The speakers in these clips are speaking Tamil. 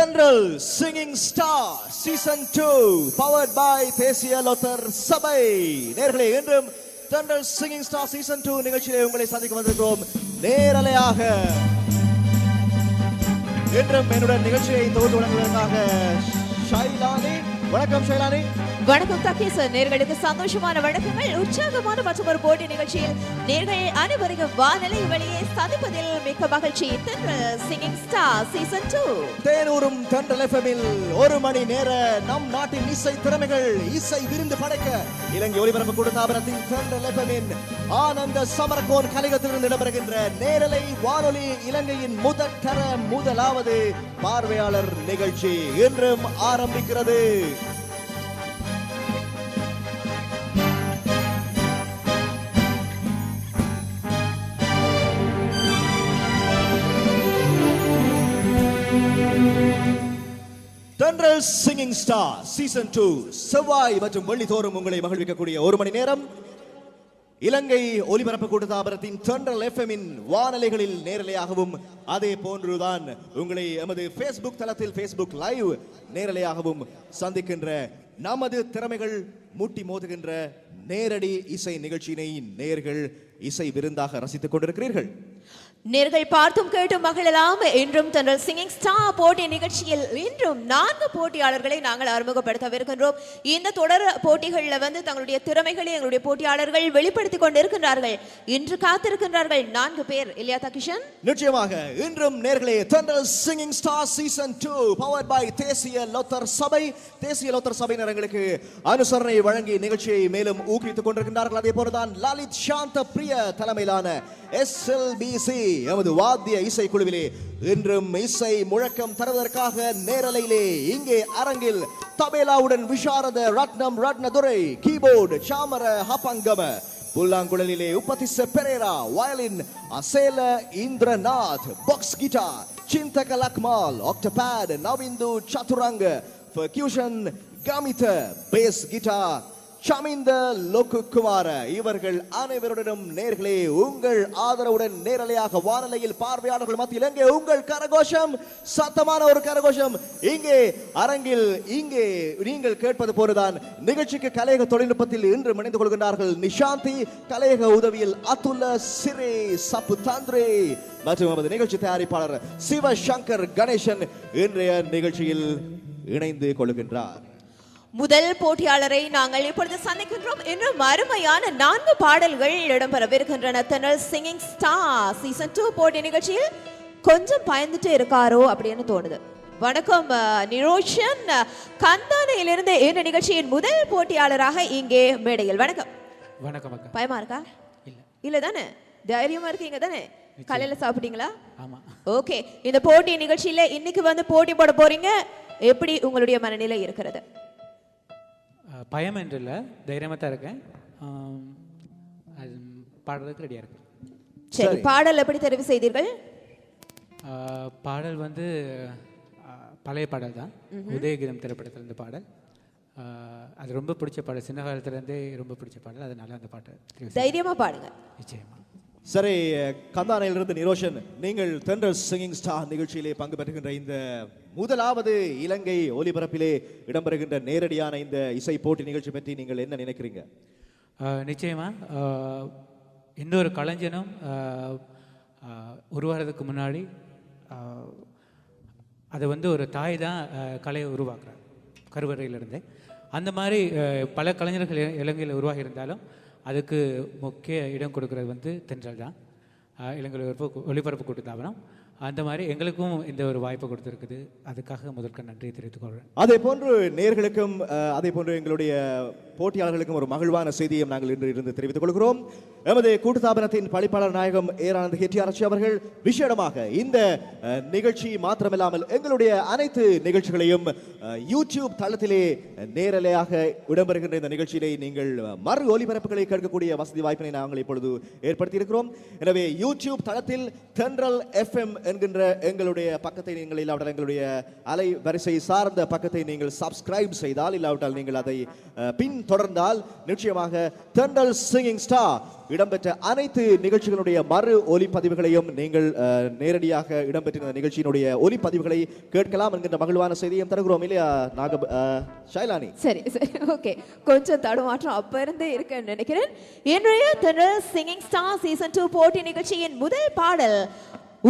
தென்றல் singing star season 2 powered by தேசிய லோத்தர் சபை. நேர்களே, இன்றும் தென்றல் சிங்கிங் ஸ்டார் சீசன் 2 நிகழ்ச்சியிலே உங்களை சந்திக்க வந்திருக்கிறோம் நேரலையாக. இன்றும் என்னுடன் நிகழ்ச்சியை தொகுத்து வழங்குவதற்காக ஷைலானி. வணக்கம் ஷைலானி. வணக்கம் தக்கீசன். நேர்களுக்கு சந்தோஷமான வணக்கங்கள். உற்சாகமான மற்றும் ஒரு போட்டி நிகழ்ச்சியில் நேர்கள் அனைவரையும் வானலை வழியே சந்திப்பதில் மிக்க மகிழ்ச்சி. தென்றல் சிங்கிங் ஸ்டார் சீசன் 2 தேனூரும் தென்றல் எஃப்எம்மில் ஒரு மணி நேர நம் நாட்டின் இசை திறமைகள் இசை விருந்து படைக்க இலங்கை ஒலிபரப்பு கூட்டத்தாபனத்தின் தென்றல் எஃப்எம்மின் ஆனந்த சமரகோன் கலையகத்திலிருந்து இடம்பெறுகின்ற நேரலை வானொலி இலங்கையின் முதலாவது பார்வையாளர் நிகழ்ச்சி இன்றும் ஆரம்பிக்கிறது. தென்றல் சிங்கிங் ஸ்டார் சீசன் 2 செவ்வாய் மற்றும் வெள்ளி தோறும் உங்களை மகிழ்விக்கக்கூடிய ஒரு மணி நேரம் இலங்கை ஒலிபரப்பு கூட்டத்தாபனத்தின் தென்றல் எஃப்எம்மின் வானலைகளில் நேரலையாகவும் அதே போன்றுதான் உங்களை எமது Facebook தளத்தில் Facebook லைவ் நேரலையாகவும் சந்திக்கின்ற நமது திறமைகள் முட்டி மோதுகின்ற நேரடி இசை நிகழ்ச்சியினை நேர்கள் இசை விருந்தாக ரசித்துக் கொண்டிருக்கிறீர்கள். நேர்கள் பார்த்தும் கேட்டும் மகிழலாம். இன்றும் தென்றல் சிங்கிங் ஸ்டார் போட்டி நிகழ்ச்சியில் இன்றும் 4 போட்டியாளர்களை நாங்கள் அறிமுகப்படுத்தவிருக்கின்றோம். இந்த தொடர் போட்டிகளில் தங்களுடைய திறமைகளை எங்களுடைய போட்டியாளர்கள் வெளிப்படுத்திக் கொண்டிருக்கின்றார்கள். இன்று காத்திருக்கின்றார்கள் 4 பேர். இல்லையா தகிஷன்? நிச்சயமாக. இன்றும் நேர்களே, Thendral singing star season 2 powered by தேசிய லோத்தர் சபை. தேசிய லோத்தர் சபையினர் எங்களுக்கு அனுசரணை வழங்கி நிகழ்ச்சியை மேலும் ஊக்குவித்துக் கொண்டிருக்கின்றார்கள். அதே போலதான் லலித் சாந்த பிரிய தலைமையிலான SLBC எமது வாத்திய இசை குழுவிலே இன்றும் இசை முழக்கம் தருவதற்காக நேரலையிலே இங்கே அரங்கில் தபேலாவுடன் விஷாரத ரத்னம் ரத்னதுரை, கீபோர்டு சாமர ஹபங்கம, புல்லாங்குழலிலே Upathissa Perera, violin Asela Indranath, box guitar Chinthaka Lakmal, octopad Navindu Chathuranga, percussion Kamitha, bass guitar Saminda Lokukumara. இவர்கள் அனைவருடனும் நேர்களே உங்கள் ஆதரவுடன் நேரலையாக வானலையில் பார்வையாளர்கள் மத்தியில் இங்கே உங்கள் கரகோஷம், சத்தமான ஒரு கரகோஷம் இங்கே அரங்கில். இங்கே நீங்கள் கேட்பது போலதான் நிகழ்ச்சிக்கு கலையக தொழில்நுட்பத்தில் இன்று இணைந்து கொள்கின்றார்கள் நிஷாந்தி, கலையக உதவியில் அதுல்ல சிரே சப்பு தந்திரே மற்றும் நமது நிகழ்ச்சி தயாரிப்பாளர் சிவசங்கர் கணேசன் இன்றைய நிகழ்ச்சியில் இணைந்து கொள்கின்றார். முதல் போட்டியாளரை நாங்கள் இப்பொழுது சந்திக்கின்றோம். இன்னும் அருமையான 4 பாடல்கள் இடம்பெறவிருக்கின்றன. தென்றல் சிங்கிங் ஸ்டார் சீசன் 2 போட்டி நிகழ்ச்சியில் கொஞ்சம் பயந்துட்டு இருக்காரோ அப்படின்னு தோணுது. வணக்கம் நிரோஷன், கந்தானையிலிருந்து இந்த நிகழ்ச்சியின் முதல் போட்டியாளராக இங்கே மேடையில். வணக்கம். வணக்கம் அக்கா. பயமா இருக்கா? இல்ல தானே? தைரியமா இருக்கீங்க தானே? காலையில சாப்பிட்டீங்களா? ஆமா. ஓகே. இந்த போட்டி நிகழ்ச்சியில இன்னைக்கு போட்டி போட போறீங்க. எப்படி உங்களுடைய மனநிலை இருக்கிறது? பயம் என்று இல்லை, தைரியமாக தான் இருக்கேன். அது பாடுறதுக்கு ரெடியாக இருக்கு. சரி, பாடல் எப்படி தெரிவு செய்தீர்கள்? பாடல் பழைய பாடல் தான், உதயகீதம் திரைப்படத்திலிருந்து பாடல். அது ரொம்ப பிடிச்ச பாடல், சின்ன காலத்துலேருந்தே ரொம்ப பிடிச்ச பாடல். அதனால அந்த பாட்டை தைரியமாக பாடுங்க. நிச்சயமா. சரி, கந்தானையிலிருந்து நிரோஷன், நீங்கள் தென்றல் சிங்கிங் ஸ்டார் நிகழ்ச்சியிலே பங்கு பெறுகின்ற இந்த முதலாவது இலங்கை ஒலிபரப்பிலே இடம்பெறுகின்ற நேரடியான இந்த இசை போட்டி நிகழ்ச்சி பற்றி நீங்கள் என்ன நினைக்கிறீங்க? நிச்சயமா இன்னொரு கலைஞனும் உருவாகிறதுக்கு முன்னாடி அதை ஒரு தாய் தான் கலையை உருவாக்குறார் கருவறையிலிருந்தே. அந்த மாதிரி பல கலைஞர்கள் இலங்கையில் உருவாகி இருந்தாலும் அதுக்கு முக்கிய இடம் கொடுக்கறது தென்றல் தான், இலங்கை ஒலிபரப்பு கூட்டத்தாபனம். அந்த மாதிரி எங்களுக்கும் இந்த ஒரு வாய்ப்பை கொடுத்துருக்குது. அதுக்காக முதற்க நன்றியை தெரிவித்துக் கொள்கிறேன். அதே போன்று நேர்களுக்கும் அதே போன்று எங்களுடைய போட்டியாளர்களுக்கும் ஒரு மகிழ்வான செய்தியை நாங்கள் இன்று இருந்து தெரிவித்துக் கொள்கிறோம். எமது கூட்டுத்தாபனத்தின் பணிப்பாளர் நாயகம் ஏரானந்த் ஹெட்டியாரட்சி அவர்கள் விசேடமாக இந்த நிகழ்ச்சி மாத்திரமில்லாமல் எங்களுடைய அனைத்து நிகழ்ச்சிகளையும் யூடியூப் தளத்திலே நேரலையாக இடம்பெறுகின்ற இந்த நிகழ்ச்சியிலே நீங்கள் மறு ஒலிபரப்புகளை கேட்கக்கூடிய வசதி வாய்ப்பினை நாங்கள் இப்பொழுது ஏற்படுத்தி இருக்கிறோம். எனவே யூடியூப் தளத்தில் தென்றல் FM என்கின்ற எங்களுடைய பக்கத்தை நீங்கள் இல்லாவிட்டால் எங்களுடைய அலை வரிசை சார்ந்த பக்கத்தை நீங்கள் சப்ஸ்கிரைப் செய்தால் இல்லாவிட்டால் நீங்கள் அதை பின்தொடர்ந்தால் நிச்சயமாக தென்றல் சிங்கிங் ஸ்டார் இடம்பெற்ற அனைத்து நிகழ்ச்சிகளுடைய மறு ஒலிப்பதிவுகளையும் நீங்கள் நேரடியாக இடம்பெற்றிருந்த நிகழ்ச்சியினுடைய ஒலிப்பதிவுகளை கேட்கலாம் என்கின்ற மகிழ்வான செய்தியும் தருகிறோம் இல்லையா ஷைலானி? சரி சரி, ஓகே. கொஞ்சம் தடுமாற்றம் அப்ப இருந்தே இருக்குன்னு நினைக்கிறேன். இன்றைய தென்றல் சிங்கிங் ஸ்டார் சீசன் 2 போட்டி நிகழ்ச்சியின் முதல் பாடல்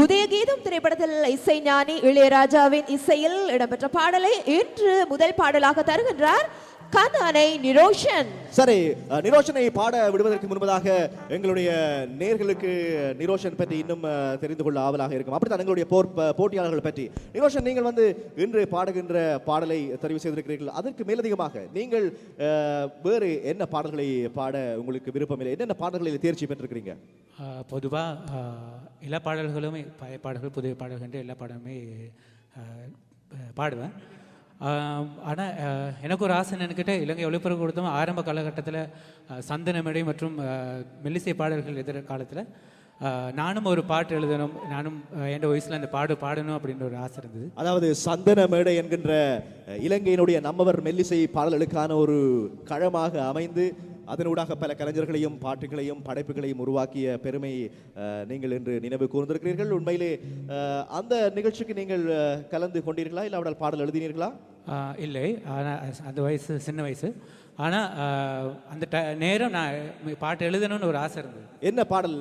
உதயகீதம் திரைப்படத்தில் இசைஞானி இளையராஜாவின் இசையில் இடம்பெற்ற பாடலை இன்று முதல் பாடலாக தருகின்றார் கந்தானை நிரோஷன். சரி, நிரோஷனை பாட விடுவதற்கு முன்பதாக எங்களுடைய நேர்களுக்கு நிரோஷன் பற்றி இன்னும் தெரிந்து கொள்ள ஆவலாக இருக்கும். அப்படித்தான் எங்களுடைய போட்டியாளர்கள் பற்றி. நிரோஷன், நீங்கள் இன்று பாடுகின்ற பாடலை தெரிவு செய்திருக்கிறீர்கள். அதற்கு மேலதிகமாக நீங்கள் வேறு என்ன பாடல்களை பாட உங்களுக்கு விருப்பமில்லை? என்னென்ன பாடல்களில் தேர்ச்சி பெற்றிருக்கிறீங்க? பொதுவாக எல்லா பாடல்களுமே பழைய பாடல்கள் புதிய பாடல்கள் என்று எல்லா பாடலுமே பாடுவேன். ஆனால் எனக்கு ஒரு ஆசை என்னன்னு கேட்டால், இலங்கை ஒளிபரப்பு கொடுத்தோம் ஆரம்ப காலகட்டத்தில் சந்தனமேடை மற்றும் மெல்லிசை பாடல்கள் எதிர்காலத்தில் நானும் ஒரு பாட்டு எழுதணும், நானும் என் வயசில் அந்த பாடணும் அப்படின்ற ஒரு ஆசை இருந்தது. அதாவது சந்தன மேடை என்கின்ற இலங்கையினுடைய நம்மவர் மெல்லிசை பாடல்களுக்கான ஒரு களமாக அமைந்து அதனூடாக பல கலைஞர்களையும் பாட்டுகளையும் படைப்புகளையும் உருவாக்கிய பெருமை நீங்கள் இன்று நினைவு கூர்ந்திருக்கிறீர்கள். உண்மையிலே அந்த நிகழ்ச்சிக்கு நீங்கள் கலந்து கொண்டீர்களா, இல்லை அவர்கள் பாடல் எழுதினீர்களா? இல்லை, ஆனால் அந்த வயசு சின்ன வயசு. ஆனால் அந்த நேரம் நான் பாட்டு எழுதணும்னு ஒரு ஆசை இருந்தது. என்ன பாடல்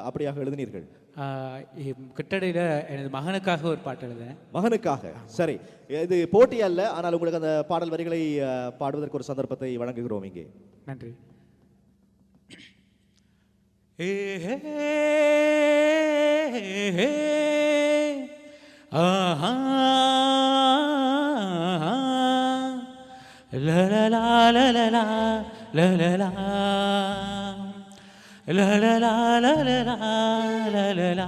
அப்படியாக எழுதினீர்கள்? கிட்டடியில் எனது மகனுக்காக ஒரு பாட்டு எழுதினேன். மகனுக்காக? சரி, இது போட்டி அல்ல, ஆனால் உங்களுக்கு அந்த பாடல் வரிகளை பாடுவதற்கு ஒரு சந்தர்ப்பத்தை வழங்குகிறோம் இங்கே. நன்றி. ஆஹா லலலா லலலா லலலா லலலா லலலா லலலா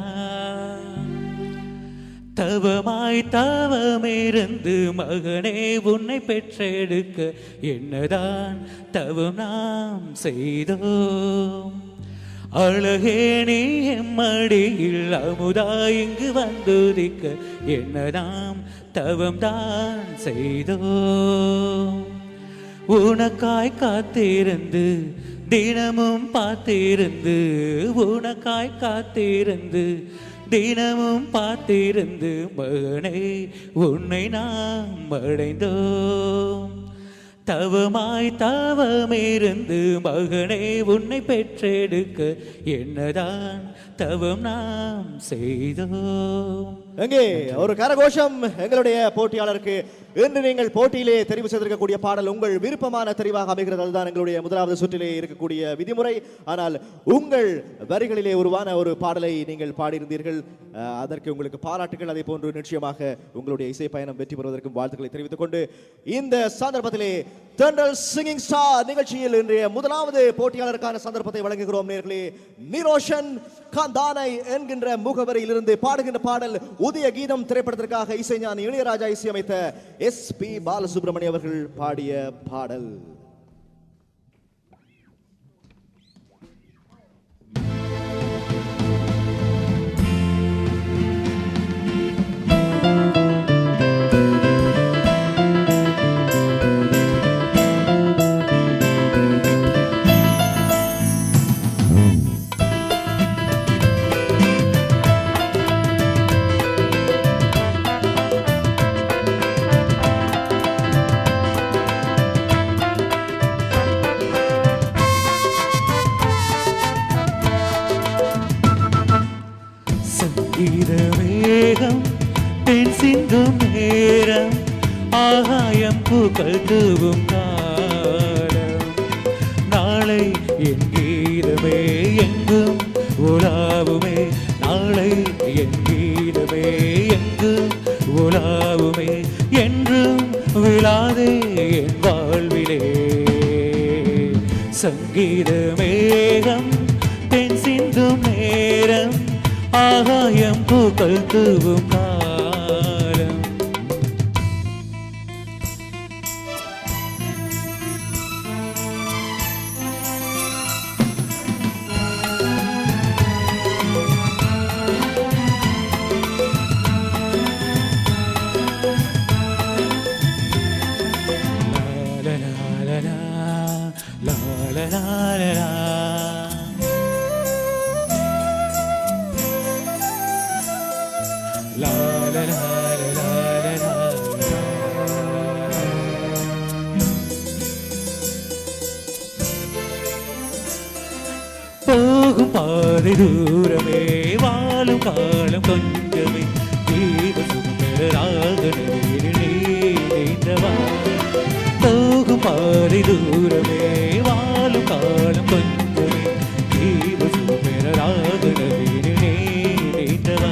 தவமாய் தவமிருந்து மகனே உன்னை பெற்றெடுக்க என்னதான் தவம் நாம் செய்தோம். அழகே நீ எம்மடியில் அமுதா இங்கு வந்துதிக்க என்ன நாம் தவம் தான் செய்தோம். உனக்காய் காத்திருந்து தினமும் பார்த்திருந்து, உனக்காய் காத்திருந்து தினமும் பார்த்திருந்து மகனே உன்னை நாம் அடைந்தோம். தவமாய் தவமிருந்து மகனே உன்னை பெற்றெடுக்க என்னதான் தவம் நாம் செய்தோம். எங்கே ஒரு கரகோஷம் எங்களுடைய போட்டியாளருக்கு. இன்று நீங்கள் போட்டியிலே தெரிவு செய்திருக்கக்கூடிய பாடல் உங்கள் விருப்பமான தெரிவாக அமைகிறது. அதுதான் எங்களுடைய முதலாவது சுற்றிலே இருக்கக்கூடிய விதிமுறை. ஆனால் உங்கள் வரிகளிலே உருவான ஒரு பாடலை நீங்கள் பாடியிருந்தீர்கள். அதற்கு உங்களுக்கு பாராட்டுகள். அதே போன்று நிச்சயமாக உங்களுடைய இசை பயணம் வெற்றி பெறுவதற்கும் வாழ்த்துக்களை தெரிவித்துக் கொண்டு இந்த சந்தர்ப்பத்திலே தென்றல் சிங்கிங் ஸ்டார் நிகழ்ச்சியில் இன்றைய முதலாவது போட்டியாளருக்கான சந்தர்ப்பத்தை வழங்குகிறோம். நேர்களே, நிரோஷன் கந்தானை என்கின்ற முகவரியிலிருந்து பாடுகின்ற பாடல் உதய கீதம் திரைப்படத்திற்காக இசைஞானி இளையராஜா இசையமைத்த SP பாலசுப்ரமணியம் அவர்கள் பாடிய பாடல். வேகம் தென் சிந்தும் நேரம் ஆகாயம் பூக்கள் தூவும் காலம். நாளை என் கீதமே எங்கும் உலாவுமே, நாளை என் கீதமே எங்கும் உலாவுமே, என்றும் விழாதே என் வாழ்விலே. சங்கீத மேகம் தென் சிந்தும் நேரம் ஆகாயம் பூக்கள் தூவும் காலம். பாதி தூரமே வாழும் காலம் கொஞ்சமே தீப சுந்தராக நீண்டவா போகும் பாதி தூரமே வாழும் காலம் கொஞ்சமே தீப சுந்தராக நீண்டவா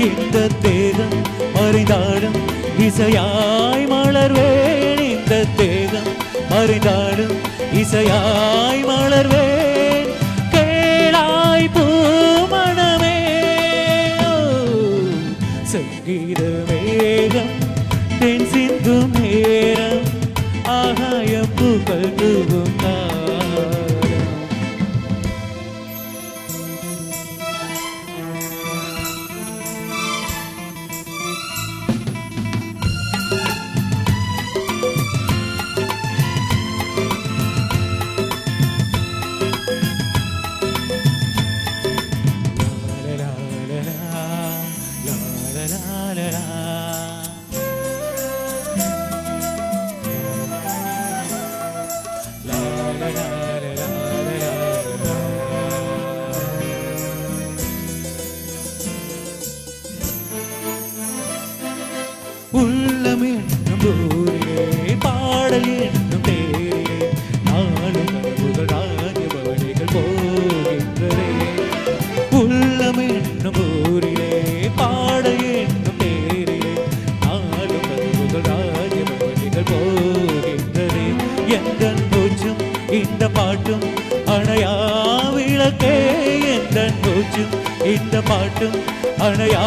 இந்த தேகம் மறைந்தாடும் இசையாய் மலர்வேன் இந்த தேகம் மறைந்தாடும் இசையாய் மலர்வேன் கேளாய் பூமணமே சங்கீத மேகம் தென் சிந்தும் நேரம் ஆகாயம் பூக்கள் தூவும் காலம் உள்ளம் என்னும் ஊரிலே பாடல் என்னும் தேரிலே நாளும் கனவுகள் ராஜபவனிகள் போகின்றதே உள்ளம் என்னும் ஊரிலே பாடல் என்னும் தேரிலே நாளும் கனவுகள் ராஜபவனிகள் போகின்றதே எந்தன் மூச்சும் இந்த பாட்டும் அணையா விளக்கே எந்தன் மூச்சும் இந்த பாட்டும் அணையா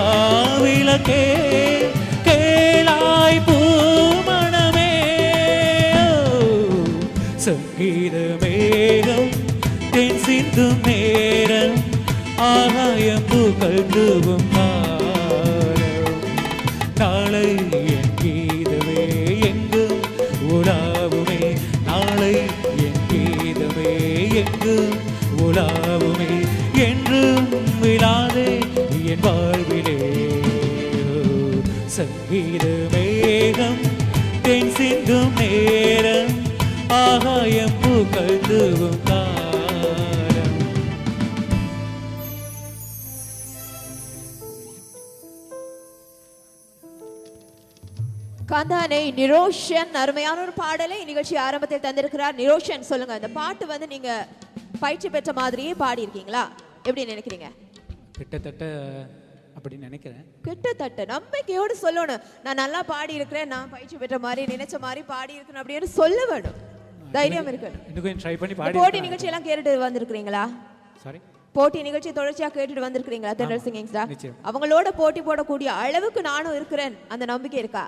விளக்கே கேளாய் பூமணமே சங்கீத மேகம் தென் சிந்தும் நேரம் ஆகாயம் பூக்கள் தூவும் காலம் நாளை என் கீதமே எங்கும் உலாவுமே நாளை என் கீதமே எங்கும் உலாவுமே என்றும் விழாதே என் வாழ்விலே சங்கீத மேகம் தென் சிந்தும் நேரம் ஆகாயம் பூக்கள் தூவும் காலம் காந்தானை நிரோஷன் அருமையான ஒரு பாடலை நிகழ்ச்சி ஆரம்பத்தில் தந்திருக்கிறார். நிரோஷன் சொல்லுங்க, இந்த பாட்டு வந்து நீங்க பயிற்சி பெற்ற மாதிரியே பாடி இருக்கீங்களா, எப்படி நினைக்கிறீங்க? கிட்டத்தட்ட அப்படின்னு நினைக்கிறேன். கிட்டத்தட்ட நம்பிக்கையோடு சொல்லணும், நான் நல்லா பாடி இருக்கிறேன், நான் பயிற்சி பெற்ற மாதிரி நினைச்ச மாதிரி பாடி இருக்கணும் அப்படின்னு சொல்ல வேணும், தைரியம் இருக்கணும். இன்னும் ட்ரை பண்ணி பாடி. போட்டி நிகழ்ச்சி எல்லாம் கேட்டுட்டு வந்திருக்கீங்களா? சாரி, போட்டி நிகழ்ச்சி தொடர்ச்சியா கேட்டுட்டு வந்திருக்கீங்களா? தென்றல் சிங்கிங் ஸ்டார் அவங்களோட போட்டி போடக்கூடிய அளவுக்கு நானும் இருக்கிறேன், அந்த நம்பிக்கை இருக்கா?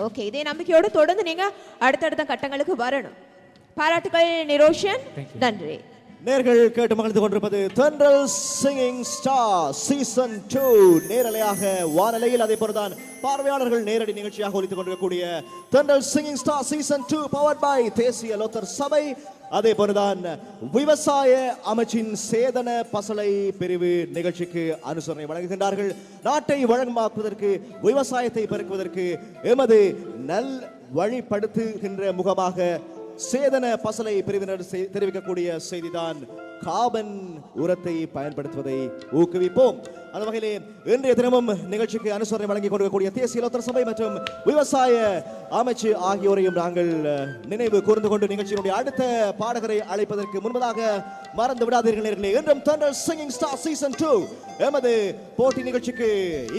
ஓகே, இதே நம்பிக்கையோடு தொடர்ந்து நீங்க அடுத்தடுத்த கட்டங்களுக்கு வரணும். பாராட்டுகள் நிரோஷன், நன்றி. நேர்கள் கேட்டு மகிழ்ந்து கொண்டிருப்பது தென்றல் சிங்கிங் ஸ்டார் சீசன் 2 நேரலையாக வானலையில். அதே போலதான் பார்வையாளர்கள் நேரடி நிகழ்ச்சியாக ஒலித்துக் கொண்டிருக்கக்கூடிய Thendral singing star season 2 powered by தேசிய லோத்தர் சபை. அதே போலதான் விவசாய அமைச்சின் சேதன பசலை பிரிவு நிகழ்ச்சிக்கு அனுசரணை வழங்குகின்றார்கள். நாட்டை வளமாக்குவதற்கு, விவசாயத்தை பெருக்குவதற்கு எமது நல் வழிப்படுத்துகின்ற முகமாக சேதன பசலை பிரிவினர் தெரிவிக்கக்கூடிய செய்திதான் கார்பன் உரத்தை பயன்படுத்துவதை ஊக்குவிப்போம். அந்த வகையிலே இன்றைய தினமும் நிகழ்ச்சிக்கு அனுசரணை வழங்கிக் கொண்டிருக்கக்கூடிய தேசிய லோத்தர் சபை மற்றும் விவசாய அமைச்சு ஆகியோரையும் நாங்கள் நினைவு கூர்ந்து கொண்டு நிகழ்ச்சியினுடைய அடுத்த பாடகரை அழைப்பதற்கு முன்பதாக மறந்து விடாதீர்கள் நேர்களே. இன்றும் தென்றல் சிங்கிங் ஸ்டார் சீசன் 2 எமது போட்டி நிகழ்ச்சிக்கு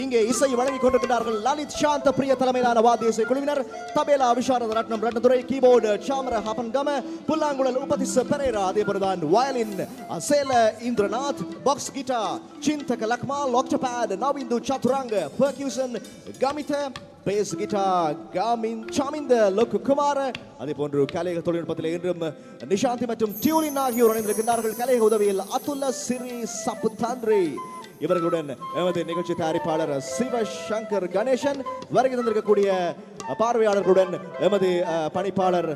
இங்கே இசை வழங்கிக் கொண்டிருக்கிறார்கள் லலித் சாந்த பிரிய தலைமையிலான வாத்திய இசை குழுவினர். தபேலா விசாரத ரத்னம் ரத்னதுரை, கீபோர்டு சாமர ஹபன் கம, புல்லாங்குழல் உபதிஸ் பெரேரா, அதே போலதான் வயலின் சேல இந்திரநாத், box guitar Chinthaka Lakmal, octopad Navindu Chathuranga, percussion Kamitha, bass guitar காமின் Chaminda log Kumar, அதே போன்று கலையக தொழில்நுட்பத்தில் இன்றும் நிஷாந்தி மற்றும் டியூலின் ஆகியோர் இணைந்திருக்கிறார்கள். கலையக உதவியில் அதுல்ல சிறி சப்புதாந்திரி. இவர்களுடன் எமது நிகழ்ச்சி தயாரிப்பாளர் சிவசங்கர் கணேசன், வருகை தந்திருக்கக்கூடிய பார்வையாளர்களுடன் எமது பணிப்பாளர்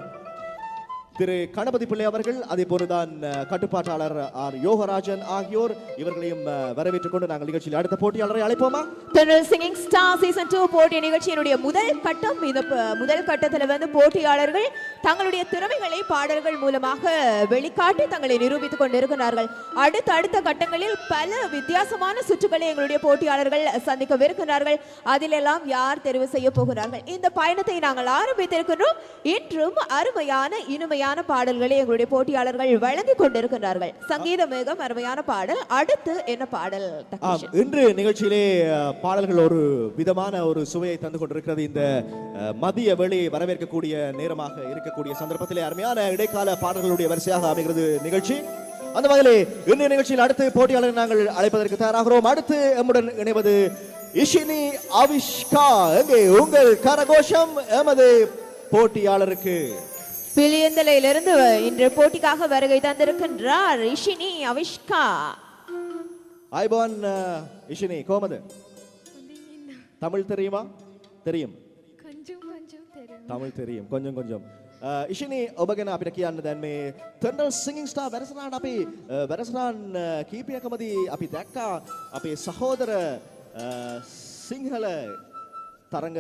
திரு கணபதி பிள்ளை அவர்கள், அதே போலதான் கட்டுப்பாட்டாளர் ஆர் யோகராஜன் ஆகியோர், இவர்களையும் வரவேற்றுக் கொண்டு நாங்கள் நிகழ்ச்சியில் அடுத்த போட்டியாளரை அழைப்போமா? தென்றல் சிங்கிங் ஸ்டார் சீசன் 2 போட்டி நிகழ்ச்சியினுடைய முதல் கட்டம். இந்த முதல் கட்டத்தில் வந்து போட்டியாளர்கள் தங்களுடைய திறமைகளை பாடல்கள் மூலமாக வெளிக்காட்டி தங்களை நிரூபித்துக் கொண்டிருக்கிறார்கள். அடுத்த கட்டங்களில் பல வித்தியாசமான சுற்றுகளை எங்களுடைய போட்டியாளர்கள் சந்திக்கவிருக்கிறார்கள். அதிலெல்லாம் யார் தெரிவு செய்ய போகிறார்கள்? இந்த பயணத்தை நாங்கள் ஆரம்பித்திருக்கிறோம். இன்றும் அருமையான இனிமையான பாடல்களை எங்களுடைய போட்டியாளர்கள் வழங்கிக் கொண்டிருக்கிறார்கள். சங்கீத மேகம் அருமையான பாடல். அடுத்து என்ன பாடல்? இன்று நிகழ்ச்சியிலே பாடல்கள் ஒரு விதமான ஒரு சுவையை தந்து கொண்டிருக்கிறது. இந்த மதிய வேளை வரவேற்கக்கூடிய நேரமாக இருக்கக்கூடிய சந்தர்ப்பத்திலே அருமையான இடைக்கால பாடல்களுடைய வரிசையாக அமைகிறது நிகழ்ச்சி. அந்த வகையிலே இன்றைய நிகழ்ச்சியில் அடுத்து போட்டியாளரை நாங்கள் அழைப்பதற்கு தயாராகிறோம். அடுத்து எம்முடன் இணைவது இஷினி அவிஷ்கா. எங்கே உங்கள் கரகோஷம் எமது போட்டியாளருக்கு? பிளியந்தலையிலிருந்து இன்று போட்டிக்காக வருகை தந்திருக்கின்றார் இஷினி அவிஷ்கா. ஐபான் இஷினி கோமது தமிழ் தெரியுமா? தெரியும், தமிழ் தெரியும் கொஞ்சம் கொஞ்சம். ඉශිනි ඔබ ගැන අපිට කියන්න දැන් මේ තර්නල් සිංගින් ස්ටාර් වැඩසටහන අපි වැඩසටහන් කීපයකමදී අපි දැක්කා අපේ සහෝදර සිංහල තරඟ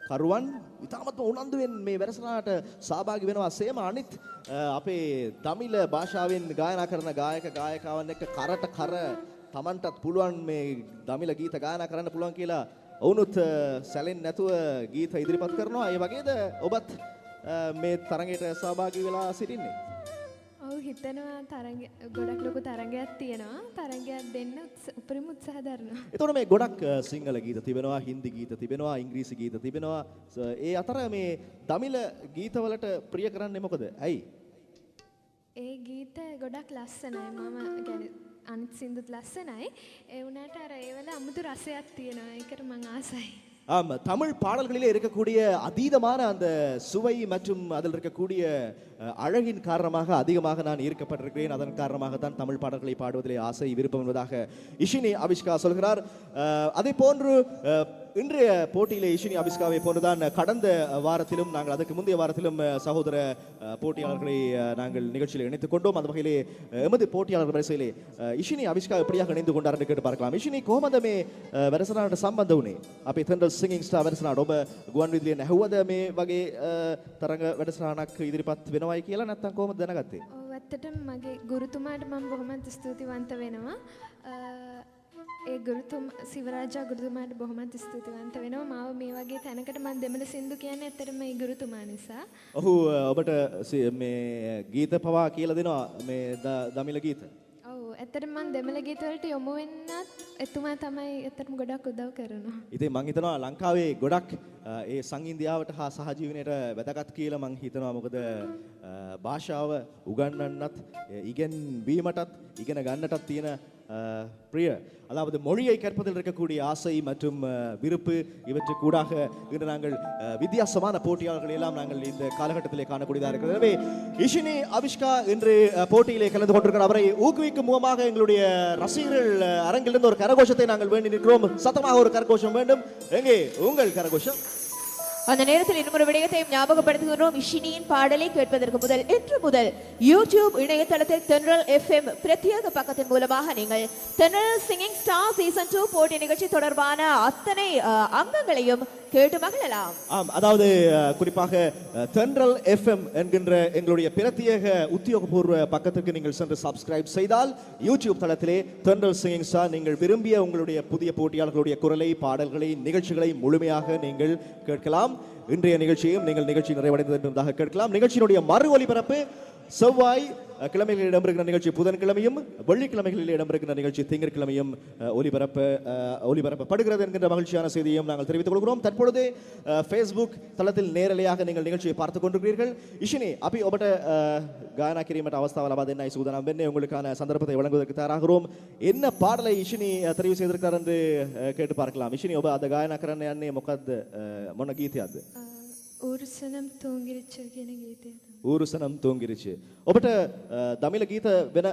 කරුවන් ඉතාමත්ම උනන්දුවෙන් මේ වැඩසටහනට සහභාගී වෙනවා. සේම අනිත් අපේ තමිල භාෂාවෙන් ගායනා කරන ගායක ගායකාවන් එක්ක කරට කර Tamanටත් පුළුවන් මේ දමිල ගීත ගායනා කරන්න පුළුවන් කියලා ඔවුනුත් සැලෙන්නේ නැතුව ගීත ඉදිරිපත් කරනවා. ඒ වගේද ඔබත් මේ තරඟයට සහභාගී වෙලා සිටින්නේ? ඔව් හිතනවා තරඟ ගොඩක් ලොකු තරඟයක් තියෙනවා. තරඟයක් දෙන්න උපරිම උත්සාහ දරනවා. එතකොට මේ ගොඩක් සිංහල ගීත තිබෙනවා, හින්දි ගීත තිබෙනවා, ඉංග්‍රීසි ගීත තිබෙනවා. ඒ අතර මේ දමිල ගීතවලට ප්‍රිය කරන්නේ මොකද? ඇයි? ඒ ගීත ගොඩක් ලස්සනයි. මම කියන්නේ අනිත් සින්දුත් ලස්සනයි. ඒ වුණාට අර ඒවල අමුතු රසයක් තියෙනවා. ඒකට මම ආසයි. ஆம், தமிழ் பாடல்களிலே இருக்கக்கூடிய அதீதமான அந்த சுவை மற்றும் அதில் இருக்கக்கூடிய அழகின் காரணமாக அதிகமாக நான் ஈர்க்கப்பட்டிருக்கிறேன். அதன் காரணமாக தான் தமிழ் பாடல்களை பாடுவதிலே ஆசை விருப்பம் என்பதாக இஷினி அவிஷ்கா சொல்கிறார். அதே போன்று இன்றைய போட்டியிலே இஷினி அவிஷ்காவை போன்றுதான் கடந்த வாரத்திலும் நாங்கள் அதுக்கு முந்தைய வாரத்திலும் சகோதர போட்டியாளர்களை நாங்கள் நிகழ்ச்சியில் இணைத்துக் கொண்டோம். அந்த வகையிலே எமது போட்டியாளர் வரிசையிலே இஷினி அவிஷ்கா எப்படியாக இணைந்து கொண்டார் என்று கேட்டு பார்க்கலாம். இஷினி කොහොමද වැඩසටහනට සම්බන්ධ වුණේ? අපේ තර්නල් සිංගින් ස්ටාර් වැඩසටහනට ඔබ ගුවන් විදුලියේ නැහුවද මේ වගේ තරඟ වැඩසටහනක් ඉදිරිපත් වෙනවයි කියලා නැත්නම් කොහොමද දැනගත්තේ? ඔව් ඇත්තටම මගේ ගුරුතුමාට මම බොහොමත් ස්තුතිවන්ත වෙනවා. ඒ සිවරාජා ගුරුතුමාට බොහොමත් ස්තුතිවන්ත වෙනවා. මාව මේ වගේ තැනකට මම දෙමළ සින්දු කියන්නේ ඇත්තටම මේ ගුරුතුමා නිසා. ඔහු ඔබට මේ ගීත පවා කියලා දෙනවා මේ දමිල ගීත. ඔව් ඇත්තටම මම දෙමළ ගීත වලට යොමු වෙන්නත් එතුමා තමයි ඇත්තටම ගොඩක් උදව් කරනවා. ඉතින් මම හිතනවා ලංකාවේ ගොඩක් ඒ සංගීතයාවට හා සහජීවනයට වැදගත් කියලා මම හිතනවා. මොකද භාෂාව உகන්නන්නත් ඉගෙනවීමටත් ඉගෙන ගන්නටත් තියෙන பிரிய அதாவது மொழியை கற்பதில் இருக்கக்கூடிய ஆசை மற்றும் விருப்பு இவற்றுக்கு கூடாக இன்று நாங்கள் வித்தியாசமான போட்டியாளர்கள் எல்லாம் நாங்கள் இந்த காலகட்டத்திலே காணக்கூடியதாக இருக்கிறது. எனவே இஷினி அவிஷ்கா இன்று போட்டியிலே கலந்து கொண்டிருக்கிற அவரை ஊக்குவிக்கும் முகமாக எங்களுடைய ரசிகர்கள் அரங்கிலிருந்து ஒரு கரகோஷத்தை நாங்கள் வேண்டி நிற்கிறோம். சத்தமாக ஒரு கரகோஷம் வேண்டும். எங்கே உங்கள் கரகோஷம்? அந்த நேரத்தில் இன்னொரு விடயத்தையும் ஞாபகப்படுத்துகிறோம். இஷினியின் பாடலை கேட்பதற்கு முதல் இன்று முதல் யூடியூப் இணையதளத்தில் தென்றல் FM பிரத்யேக பக்கத்தின் மூலமாக நீங்கள் தென்றல் சிங்கிங் ஸ்டார் சீசன் 2 போட்டி நிகழ்ச்சி தொடர்பான அத்தனை அங்கங்களையும் கேட்டு மகிழலாம். ஆம், அதாவது குறிப்பாக தென்றல் FM என்கின்ற எங்களுடைய பிரத்யேக உத்தியோகபூர்வ பக்கத்திற்கு நீங்கள் சென்று சப்ஸ்கிரைப் செய்தால் யூடியூப் தளத்திலே தென்றல் சிங்கிங் ஸ்டார் நீங்கள் விரும்பிய உங்களுடைய புதிய போட்டியாளர்களுடைய குரலை, பாடல்களை, நிகழ்ச்சிகளை முழுமையாக நீங்கள் கேட்கலாம். இன்றைய நிகழ்ச்சியும் நீங்கள் நிகழ்ச்சி நிறைவடைந்தது என்பதாக கேட்கலாம். நிகழ்ச்சியினுடைய மறு ஒலிபரப்பு செவ்வாய் கிழமைகளில் இடம்பெறுகிற நிகழ்ச்சி புதன்கிழமையும், வெள்ளிக்கிழமைகளில் இடம்பெறுகிற நிகழ்ச்சி திங்கட்கிழமையும் ஒலிபரப்பப்படுகிறது என்கின்ற மகிழ்ச்சியான செய்தியையும் நாங்கள் தெரிவித்துக் கொள்கிறோம். தற்பொழுது ஃபேஸ்புக் தளத்தில் நேரலையாக நீங்கள் நிகழ்ச்சியை பார்த்துக் கொண்டிருக்கிறீர்கள். இஷினி අපි ඔබට ගායනා කිරීමට අවස්ථාව ලබා දෙන්නයි සූදානම් වෙන්නේ. உங்களுக்கான சந்தர்ப்பத்தை வழங்குவதற்கு தயாராகிறோம். என்ன பாடலை இஷினி தெரிவு செய்திருக்கிறார் என்று கேட்டு பார்க்கலாம். இஷினி ඔබ අද ගායනා කරන්න යන්නේ මොකද්ද? මොන ගීතයක්ද? ඌරුසනම් තෝංගිරිච්ච කියන ගීතය. ඌරුසනම් තෝංගිරිච්ච. ඔබට දමිල ගීත වෙන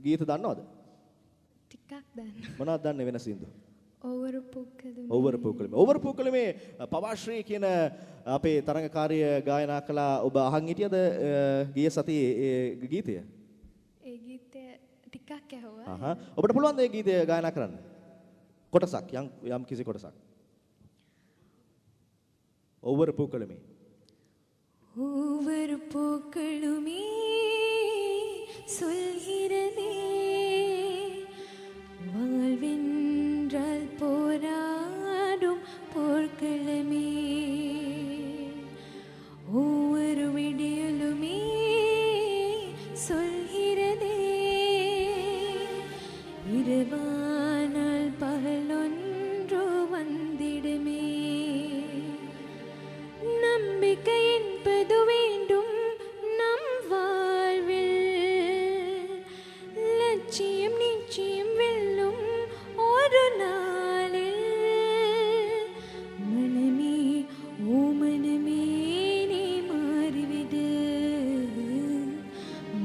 ගීත දන්නවද? ටිකක් දන්නවා. මොනවද දන්නේ වෙන සින්දු? ඔව්වරු පුක්කලුමේ. ඔව්වරු පුක්කලුමේ. ඔව්වරු පුක්කලුමේ පවාශ්‍රී කියන අපේ තරඟකාරිය ගායනා කළා. ඔබ අහන් හිටියද ගිය සතියේ ඒ ගීතය? ඒ ගීතය ටිකක් ඇහුවා. ඔබට පුළුවන් ඒ ගීතය ගායනා කරන්න? කොටසක් යම් කිසි කොටසක්. ඔව්වරු පුක්කලුමේ. பூக்களுமே சொல்கிறதே வாழ்வென்றால் போராடும் போர்க்களமே ஒவ்வொரு விடியலுமே சொல்கிறதே இரவானால் பகலொன்று வந்திடுமே நம்பிக்கை என்பது வேண்டும் நம் வாழ்வில் லட்சியம் நிச்சயம் வெல்லும் ஒரு நாளில் மனமே ஓ மனமே நீ மாறிவிடு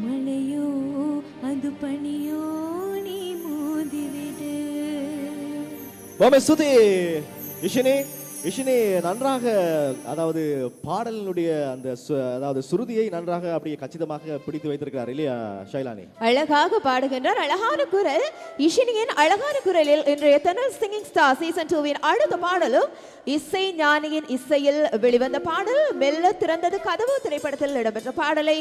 மழையோ அது பனியோ நீ மோதிவிடு. ஸ்துதி இஷினி. இஷினி நன்றாக, அதாவது பாடலினுடைய அந்த அதாவது சுருதியை நன்றாக அப்படியே கச்சிதமாக பிடித்து வைத்திருக்கிறார் இல்லையா ஷைலானி? அழகாக பாடுகின்றார், அழகான குரல். இஷினியின் அழகான குரலில் இன்றைய தென்னல் சிங்கிங் ஸ்டார் சீசன் 2வின் அடுத்த பாடலும் இசை ஞானியின் இசையில் வெளிவந்த பாடல் மெல்ல திறந்தது கதவு திரைப்படத்தில் இடம்பெற்ற பாடலை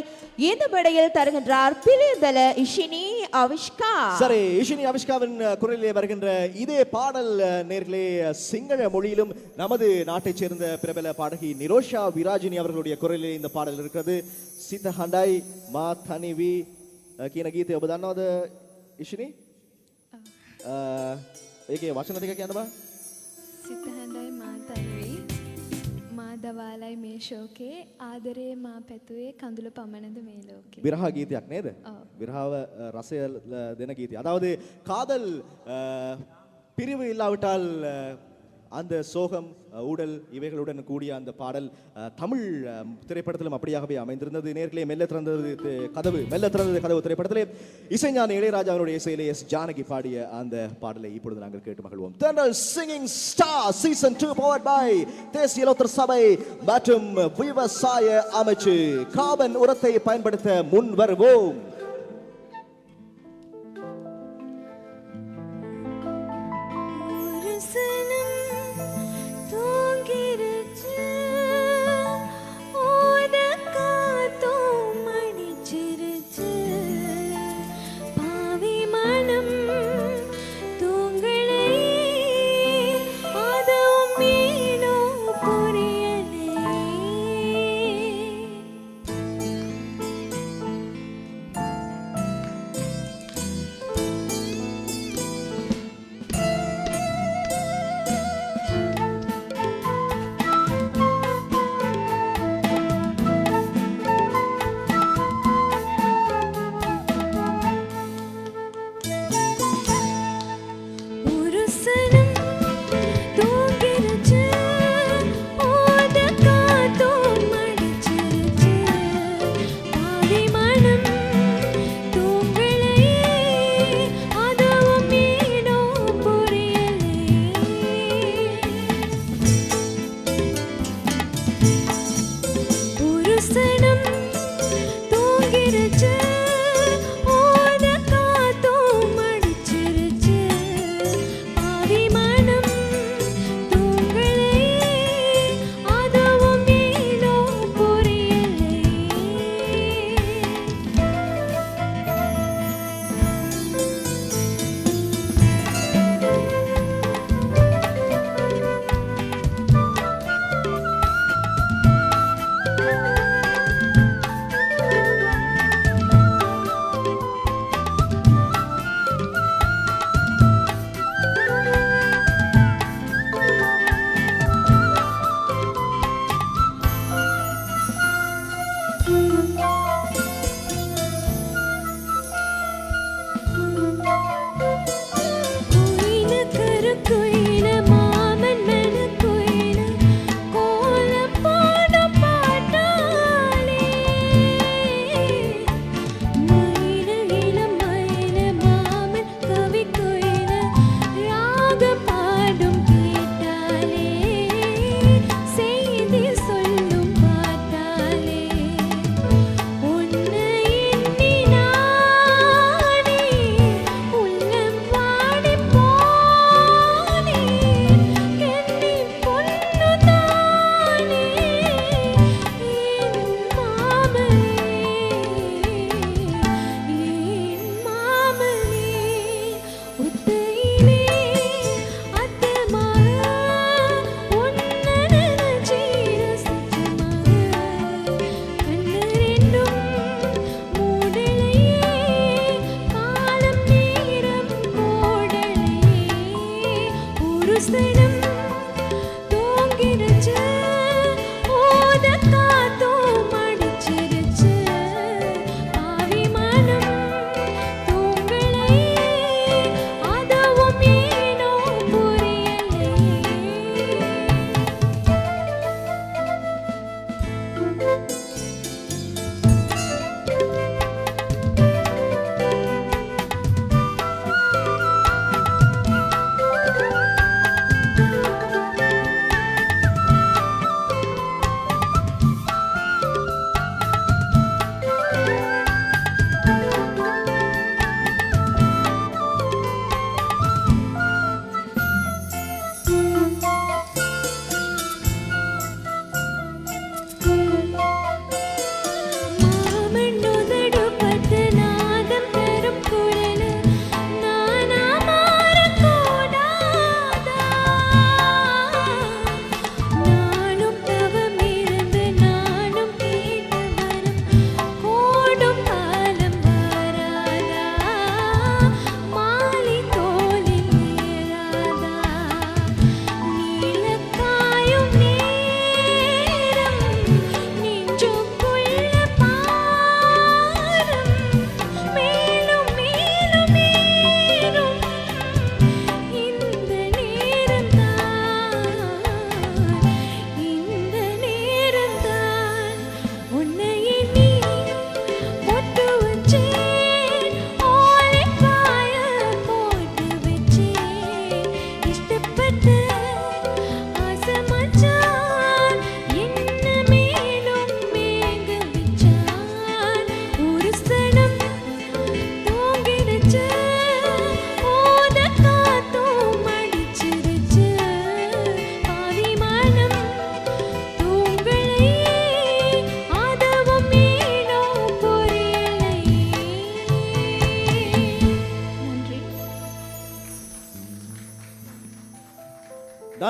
இந்த படையில் தருகின்றார் பிலிந்தல இஷினி அவிஷ்கா. சரி, இஷினி அவிஷ்காவின் குரலிலே வருகின்ற இதே பாடல் நேர்களே சிங்கள மொழியிலும் நமது நாட்டைச் சேர்ந்த பிரபல பாடகி நிரோஷா விராஜினி அவர்களுடைய குரலிலே இந்த பாடல் இருக்கிறது. සිත හඬයි මා තනිවි කියන ගීතය ඔබ දන්නවද ඉෂිනි? ඒකේ වචන ටික කියන්න බෑ. සිත හඬයි මා තනිවි මා දවාලයි මේ ශෝකේ ආදරේ මා පැතුවේ කඳුල පමණද මේ ලෝකේ. විරහ ගීතයක් නේද? විරහව රසය දෙන ගීතය. அதாவது காதல் பிரிவு இல்லாவிட்டால் அந்த சோகம் ஊடல் இவைகளுடன் கூடிய அந்த பாடல் தமிழ் திரைப்படத்திலும் அப்படியாகவே அமைந்திருந்தது. நேர்களே மெல்ல திறந்தது கதவு திரைப்படத்திலே இசைஞானி இளையராஜா அவருடைய இசையிலே எஸ் ஜானகி பாடிய அந்த பாடலை இப்பொழுது நாங்கள் கேட்டு மகிழ்வோம். Thendral singing star season 2 powered by தேசிய லோத்தர் சபை மற்றும் விவசாய அமைச்சு. கார்பன் உரத்தை பயன்படுத்த முன் வருவோம்.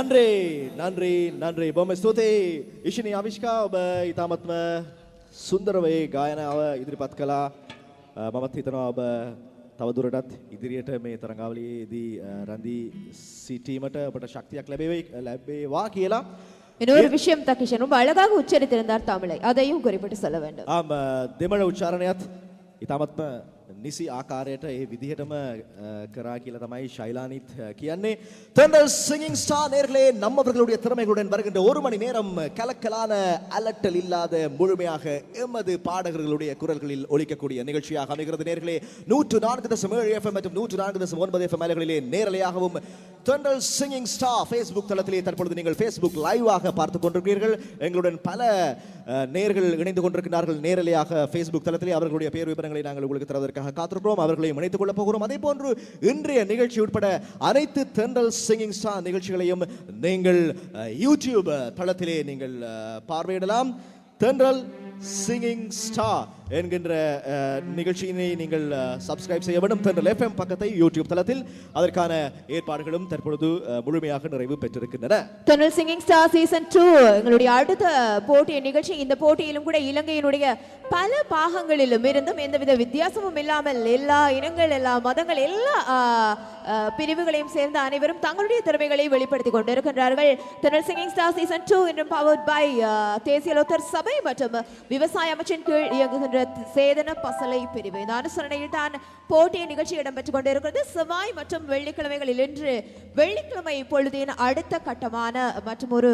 නන්රේ නන්රේ බොම ස්තුතියි ඉෂිනී අවිෂ්කා ඔබ ඉතාමත්ම සුන්දරවේ ගායනාව ඉදිරිපත් කළා මමත් හිතනවා ඔබ තවදුරටත් ඉදිරියට මේ තරඟාවලියේදී රැඳී සිටීමට ඔබට ශක්තියක් ලැබේවා කියලා இன்னொரு விஷயம் தகிஷன் ரொம்ப அழகாக உச்சரித்திருந்தார் தமிழை அதையும் குறிப்பிட்டு சொல்ல வேண்டும் ආම් දෙමළ උච්චාරණයත් ඉතාමත්ම නිසි ආකාරයට ඒ විදිහටම කරා කියලා තමයි ஷைலானித் කියන්නේ தென்றல் சிங்கிங் ஸ்டார் நேர்களே நம்மவர்களுடைய திறமைகளுடன் வருகின்ற ஒரு மணி நேரம் கலக்கலான அலட்டல் இல்லாத முழுமையாக எமது பாடகர்களுடைய குரல்களில் ஒலிக்கக்கூடிய நிகழ்ச்சியாக அமைகிறது நேர்களே 104.7 FM மற்றும் 104.9 FM அலைகளிலே நேரலையாகவும் தென்றல் சிங்கிங் ஸ்டார் ஃபேஸ்புக் தளத்திலே தற்பொழுது நீங்கள் ஃபேஸ்புக் லைவாக பார்த்துக் கொண்டிருக்கிறீர்கள் எங்களுடன் பல நேர்கள் இணைந்து கொண்டிருக்கிறார்கள் நேரலையாக ஃபேஸ்புக் தளத்திலே அவர்களுடைய பேர் விவரங்களை நாங்கள் உங்களுக்கு தருவதற்காக காத்திருக்கிறோம் அவர்களையும் இணைத்துக் கொள்ளப் போகிறோம் அதே போன்று இன்றைய நிகழ்ச்சி உட்பட அனைத்து தென்றல் சிங்கிங் ஸ்டார் நிகழ்ச்சிகளையும் நீங்கள் யூடியூப் தளத்திலே நீங்கள் பார்வையிடலாம் தென்றல் சிங்கிங் ஸ்டார் என்கின்ற நிகழ்ச்சியினை நீங்கள் சப்ஸ்கிரைப் செய்ய வேண்டும் தென்றல் FM பக்கத்தை யூடியூப் தளத்தில் அதற்கான ஏற்பாடுகளும் தற்பொழுது முழுமையாக நிறைவு பெற்றிருக்கின்றன தென்றல் சிங்கிங் ஸ்டார் சீசன் 2 எங்களுடைய அடுத்த போட்டி நிகழ்ச்சி இந்த போட்டியிலும் கூட இலங்கையினுடைய பல பாகங்களிலும் இருந்தும் எந்தவித வித்தியாசமும் இல்லாமல் எல்லா இனங்கள் எல்லா மதங்கள் எல்லா பிரிவுகளையும் சேர்ந்த அனைவரும் தங்களுடைய திறமைகளை வெளிப்படுத்திக் கொண்டிருக்கின்றார்கள் தென்றல் சிங்கிங் ஸ்டார் சீசன் 2 என்றும் பவர்ட் பை தேசிய லோத்தர் சபை மற்றும் விவசாய அமைச்சின் கீழ் இயங்குகின்ற சேதன பசலை பிரிவு இந்த அனுசரணையில் தான் போட்டி நிகழ்ச்சி இடம்பெற்றுக் கொண்டிருக்கிறது செவ்வாய் மற்றும் வெள்ளிக்கிழமைகளில் இன்று வெள்ளிக்கிழமை பொழுதின் அடுத்த கட்டமான மற்றும் ஒரு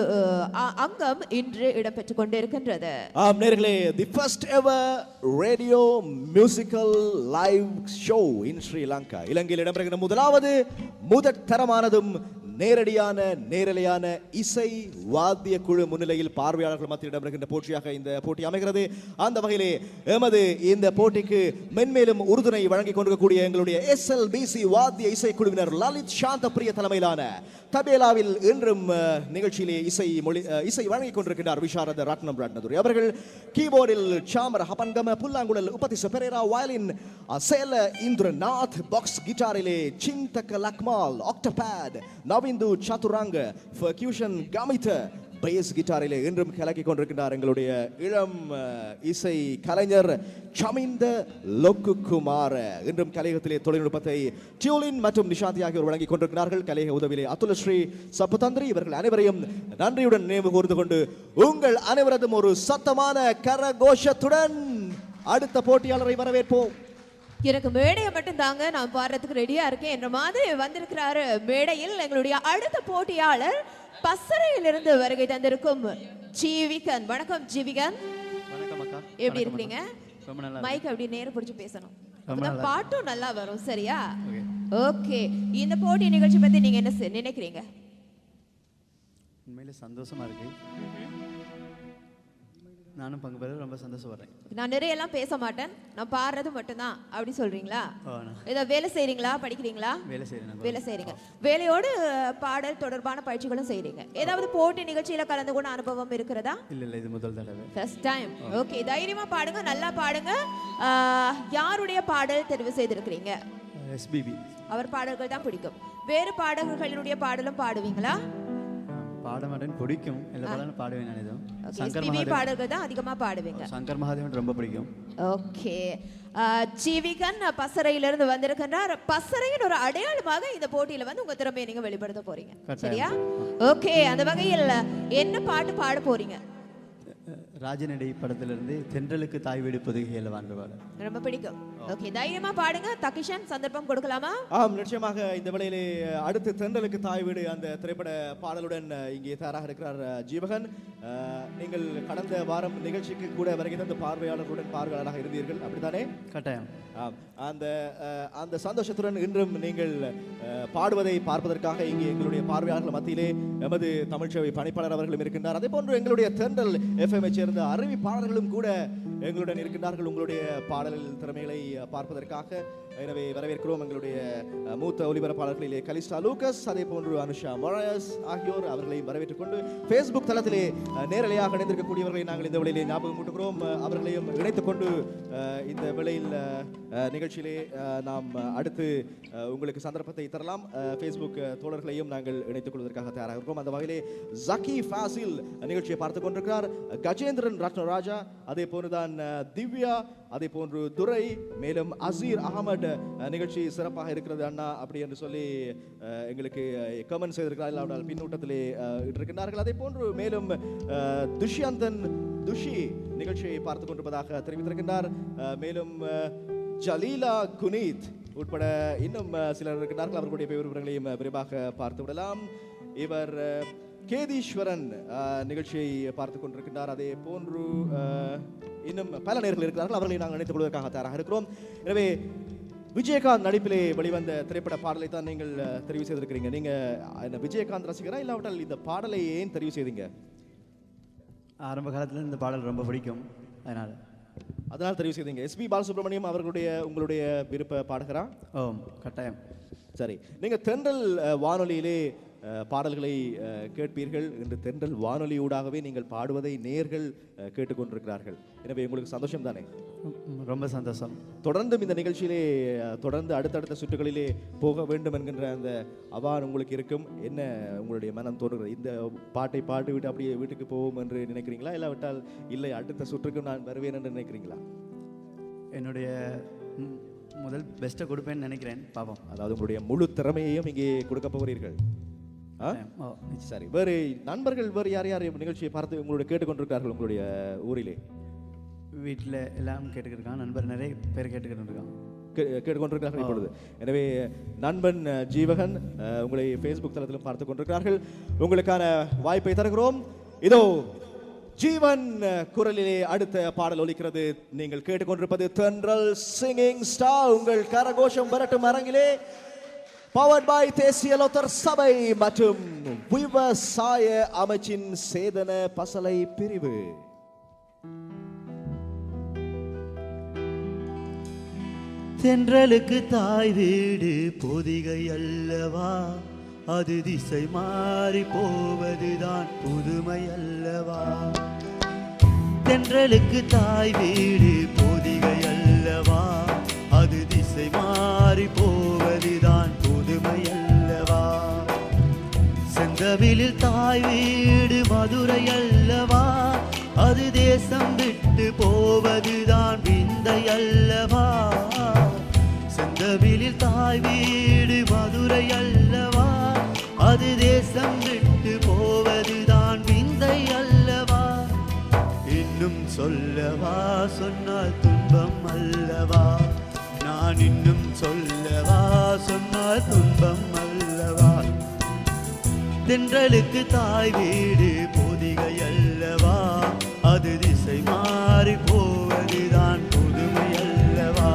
அங்கம் இன்று இடம்பெற்றுக் கொண்டிருக்கின்றது ஆம் நேர்களே the first ever radio musical live show இன் ஸ்ரீலங்கா இலங்கையில் இடம்பெறுகிற முதலாவது முதற்தரமானதும் நேரடியான நேரலையான இசை வாத்திய குழு முன்னிலையில் பார்வையாளர்கள் மத்தியில் இடம்பெறுகின்ற போட்டியாக இந்த போட்டி அமைகிறது அந்த வகையிலே எமது இந்த போட்டிக்கு மென்மேலும் உறுதுணை வழங்கிக் கொண்டிருக்கக்கூடிய எங்களுடைய SLBC வாத்திய இசை குழுவினர் லலித் சாந்த பிரிய தலைமையிலான தபேலாவில் இன்றும் நிகழ்ச்சியிலே இசை வழங்கிக் கொண்டிருக்கிறார் விசாரத ரத்னம் ரத்னதுரை அவர்கள் கீபோர்டில் சாமர் ஹபன்கம புல்லாங்குழல் உபதிச பெரேரா வயலின் சேல இந்திரநாத் பாக்ஸ் கிட்டாரிலே சிந்தக லக்மால் ஆக்டோபேட் நவிந்து சதுரங்க ஃபர்க்யூஷன் கமித பேஸ் கிட்டாரிலே இன்றும் கலக்கிக் கொண்டிருக்கிறார் எங்களுடைய இளம் இசை கலைஞர் சமிந்த லொக்குகுமார இன்றும் கலையகத்திலே தொழில்நுட்பத்தை டியூலின் மற்றும் நிஷாந்தி ஆகியோர் வழங்கிக் கொண்டிருக்கிறார்கள் கலையக உதவியிலே அத்துலஸ்ரீ சப்புதந்திரி இவர்கள் அனைவரையும் நன்றியுடன் நினைவு கூர்ந்து கொண்டு உங்கள் அனைவரதும் ஒரு சத்தமான கரகோஷத்துடன் அடுத்த போட்டியாளரை வரவேற்போம் எனக்கு மேடையை மட்டும் தாங்க நான் பாடுறதுக்கு ரெடியா இருக்கேன் என்ற மாதிரி வந்திருக்கிறாரு மேடையில் எங்களுடைய அடுத்த போட்டியாளர் பசறையிலிருந்து வருகை தந்திருக்கும் ஜீவிகன் வணக்கம் ஜீவிகன் வணக்கம் அக்கா எப்படி இருக்கீங்க ரொம்ப நல்லா மைக் அப்படி நேரா பிடிச்சு பேசணும் ரொம்ப நல்லா பாட்டும் நல்லா வரும் சரியா ஓகே இந்த போட்டி நிகழ்ச்சி பத்தி நீங்க என்ன நினைக்கிறீங்க உண்மையிலே சந்தோஷமா இருக்கு நானும் பங்கு பெற ரொம்ப சந்தோஷப்படுறேன் நான் நிறைய எல்லாம் பேச மாட்டேன் நான் பாடுறது மட்டும்தான் அப்படி சொல்றீங்களா ஏதாவது வேலை செய்றீங்களா படிக்கிறீங்களா வேலை செய்றீங்க வேலையோடு பாடல் தொடர்பான பயிற்சிகளும் செய்றீங்க ஏதாவது போட்டி நிகழ்ச்சியில கலந்து கொண்ட அனுபவம் இருக்கிறதா இல்ல இது முதல் தடவை ஃபர்ஸ்ட் டைம் ஓகே தைரியமா பாடுங்க நல்லா பாடுங்க யாருடைய பாடல் தெரிவு செய்திருக்கிறீங்க SBB அவர் பாடல்கள் தான் பிடிக்கும் வேறு பாடகர்களுடைய பாடலும் பாடுவீங்களா பாட மாட்டேன் பிடிக்கும் எல்லா பாடலும் பாடுவேன் நான் இதுவும் SPB பாடல்கள் தான் அதிகமா பாடுவீங்க சங்கர் மகாதேவன் ரொம்ப பிடிக்கும் ஓகே ஜீவிகன் பசறையிலிருந்து வந்திருக்கின்றார் பசறையின் ஒரு அடையாளமாக இந்த போட்டியில வந்து உங்க திறமையை நீங்க வெளிப்படுத்த போறீங்க சரியா ஓகே அந்த வகையில் என்ன பாட்டு பாட போறீங்க ராஜநடை படத்திலிருந்து தென்றலுக்கு தாய் வீடு பொதுகையில் வாழ்ந்த பாடல் ரொம்ப பிடிக்கும் ஓகே தைரியமா பாடுங்க தகிஷன் சந்தர்ப்பம் கொடுக்கலாமா ஆம் நிச்சயமாக இந்த வேளையிலே அடுத்து தென்றலுக்கு தாய் வீடு அந்த திரைப்பட பாடலுடன் இங்கே தயாராக இருக்கிறார் ஜீவகன் நீங்கள் கடந்த வாரம் நிகழ்ச்சிக்கு கூட வருகை தந்த பார்வையாளர்களுடன் பார்வையாளராக இருந்தீர்கள் அப்படித்தானே கட்டாயம் அந்த சந்தோஷத்துடன் இன்றும் நீங்கள் பாடுவதை பார்ப்பதற்காக இங்கே எங்களுடைய பார்வையாளர்கள் மத்தியிலே எமது தமிழ்ச்சேவை பணிப்பாளர் அவர்களும் இருக்கின்றார் அதே போன்று எங்களுடைய தென்றல் FM சேர்ந்த அறிவிப்பாளர்களும் கூட எங்களுடன் இருக்கின்றார்கள் உங்களுடைய பாடல் திறமைகளை பார்ப்பதற்காக. எனவே வரவேற்கிறோம் எங்களுடைய மூத்த ஒலிபரப்பாளர்களிலே கலிஸ்டா லூகஸ், அதே போன்று அனுஷா மொரயஸ் ஆகியோர் அவர்களையும் வரவேற்றுக் கொண்டு ஃபேஸ்புக் தளத்திலே நேரலையாக இணைந்திருக்கக்கூடியவர்களை நாங்கள் இந்த வேளையிலே ஞாபகம் ஊட்டுகிறோம். அவர்களையும் இணைத்துக் கொண்டு இந்த வேளையில் நிகழ்ச்சியிலே நாம் அடுத்து உங்களுக்கு சந்தர்ப்பத்தை தரலாம். ஃபேஸ்புக் தோழர்களையும் நாங்கள் இணைத்துக் கொள்வதற்காக தயாராக இருக்கிறோம். அந்த வகையிலே ஜக்கி ஃபாசில் நிகழ்ச்சியை பார்த்துக் கொண்டிருக்கிறார். கஜேந்திரன் ரத்னராஜா, அதே போன்றுதான் திவ்யா, அதே போன்று துரை, மேலும் அசீர் அகமது நிகழ்ச்சி சிறப்பாக இருக்கிறது அண்ணா அப்படி என்று சொல்லி எங்களுக்கு கமெண்ட் செய்திருக்கிறார்கள், பின்னூட்டத்திலே இருக்கின்றார்கள். அதே போன்று மேலும் துஷ்யந்தன் துஷி நிகழ்ச்சியை பார்த்துக் கொண்டிருப்பதாக தெரிவித்திருக்கின்றார். மேலும் ஜலீலா குனீத் உட்பட இன்னும் சிலர் இருக்கின்றார்கள். அவர்களுடைய விவரங்களையும் விரைவாக பார்த்து விடலாம். இவர் கேதீஸ்வரன் நிகழ்ச்சியை பார்த்துக் கொண்டிருக்கின்றார். அதே போன்று இன்னும் பல நேர்கள் இருக்கிறார்கள். அவர்களை நாங்கள் நினைத்துக் கொள்வதற்காக தயாராக இருக்கிறோம். எனவே விஜயகாந்த் நடிப்பிலே வெளிவந்த திரைப்பட பாடலை தான் நீங்கள் தெரிவு செய்திருக்கிறீங்க. நீங்க விஜயகாந்த் ரசிகரா இல்லாவிட்டால் இந்த பாடலை ஏன் தெரிவு செய்தீங்க? ஆரம்ப காலத்தில் இந்த பாடல் ரொம்ப பிடிக்கும், அதனால் தெரிவு செய்தீங்க. எஸ்பி பாலசுப்ரமணியம் அவர்களுடைய உங்களுடைய விருப்ப பாடகரா? கட்டாயம். சரி, நீங்க தென்றல் வானொலியிலே பாடல்களை கேட்பீர்கள். இன்று தென்றல் வானொலியூடாகவே நீங்கள் பாடுவதை நேர்கள் கேட்டுக்கொண்டிருக்கிறார்கள். எனவே உங்களுக்கு சந்தோஷம் தானே? ரொம்ப சந்தோஷம். தொடர்ந்தும் இந்த நிகழ்ச்சியிலே தொடர்ந்து அடுத்தடுத்த சுற்றுகளிலே போக வேண்டும் என்கின்ற அந்த அவான் உங்களுக்கு இருக்கும். என்ன உங்களுடைய மனம் தோன்றுகிறது? இந்த பாட்டை பாட்டு விட்டு அப்படியே வீட்டுக்கு போவோம் என்று நினைக்கிறீங்களா, இல்லாவிட்டால் இல்லை அடுத்த சுற்றுக்கு நான் வருவேன் என்று நினைக்கிறீங்களா? என்னுடைய முதல் பெஸ்ட்டை கொடுப்பேன்னு நினைக்கிறேன். பாப்போம். அதாவது உங்களுடைய முழு திறமையையும் இங்கே கொடுக்க போகிறீர்கள். சரி, வேறு நண்பர்கள் வேறு யார் யார் நிகழ்ச்சியை பார்த்து உங்களுடைய கேட்டுக்கொண்டிருக்கார்கள்? உங்களுடைய ஊரிலே வீட்டில் எல்லாம் கேட்டுக்கிட்டு நண்பர் நிறைய பேர் கேட்டுக்கொண்டிருக்கிறார்கள் இப்பொழுது. எனவே நண்பன் ஜீவகன் உங்களை ஃபேஸ்புக் தளத்திலும் பார்த்து கொண்டிருக்கிறார்கள். உங்களுக்கான வாய்ப்பை தருகிறோம். இதோ ஜீவன் குரலிலே அடுத்த பாடல் ஒலிக்கிறது. நீங்கள் கேட்டுக்கொண்டிருப்பது தென்றல் சிங்கிங் ஸ்டார். உங்கள் கரகோஷம் வரட்டும் அரங்கிலே. பவர்ட் பை தேசிய லோத்தர் சபை மற்றும் விவசாய அமைச்சின் சேதன பசலை பிரிவு. தென்றலுக்கு தாய் வீடு பொதிகை அல்லவா, அது திசை மாறி போவதுதான் புதுமை அல்லவா. தென்றலுக்கு தாய் வீடு பொதிகை அல்லவா, அது திசை மாறி போவதுதான் புதுமை அல்லவா. செந்தமிழில் தாய் வீடு மதுரை அல்லவா, அது தேசம் விட்டு போவதுதான் விந்தை அல்லவா. செந்தமிழில் தாய் வீடு மதுரை அல்லவா, அது தேசம் விட்டு போவதுதான் விந்தை அல்லவா. இன்னும் சொல்லவா சொன்னால் துன்பம் அல்லவா, நான் இன்னும் சொல்லவா சொன்னால் துன்பம் அல்லவா. தென்றலுக்கு தாய் வீடு பொதிகை அல்லவா, அது திசை மாறி போவதுதான் புதுமை அல்லவா.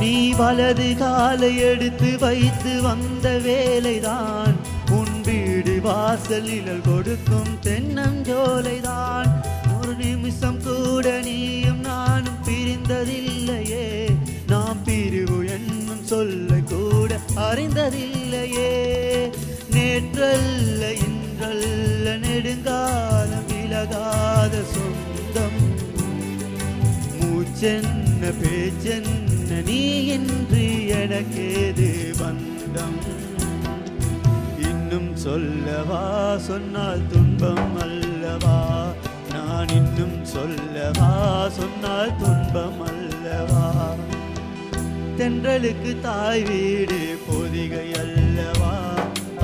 நீ வலது காலை எடுத்து வைத்து வந்த வேலைதான், உன் வீடு வாசலில் கொடுக்கும் தென்னஞ்சோலைதான். ஒரு நிமிஷம் கூட நீயும் நானும் பிரிந்ததில்லையே, நாம் பிரிவு என்னும் சொல்லை கூட அறிந்ததில்லையே. நேற்றல்ல இன்றல்ல நெடுங்காலம் விலகாத சொந்தம், மூச்சென்ன பேச்சென்ன நீ இன்றி எனக்கேது பந்தம். இன்னும் சொல்லவா சொன்னால் துன்பம் அல்லவா, நான் இன்னும் சொல்லவா சொன்னால் துன்பம் அல்லவா. தென்றலுக்கு தாய் வீடு பொதிகை அல்லவா,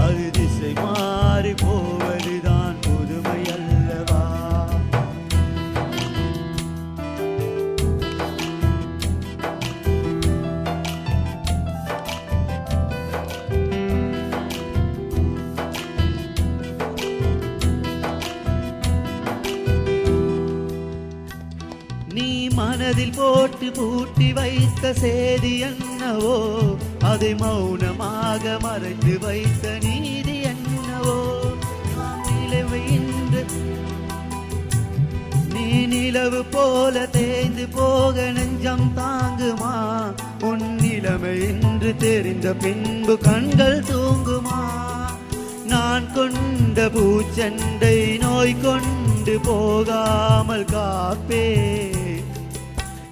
அது திசை மாறி போவதுதான் புதுமை அல்லவா. மனதில் போட்டு பூட்டி வைத்த செய்தி என்னவோ, அதை மௌனமாக மறைத்து வைத்த நீதி என்னவோ. நாம் நிலவை இன்று நீ நிலவு போல தேய்ந்து போக நெஞ்சம் தாங்குமா? உன் நிலைமை என்று தெரிந்த பின்பு கண்கள் தூங்குமா? நான் கொண்ட பூச்செண்டை நோய் கொண்டு போகாமல் காப்பே.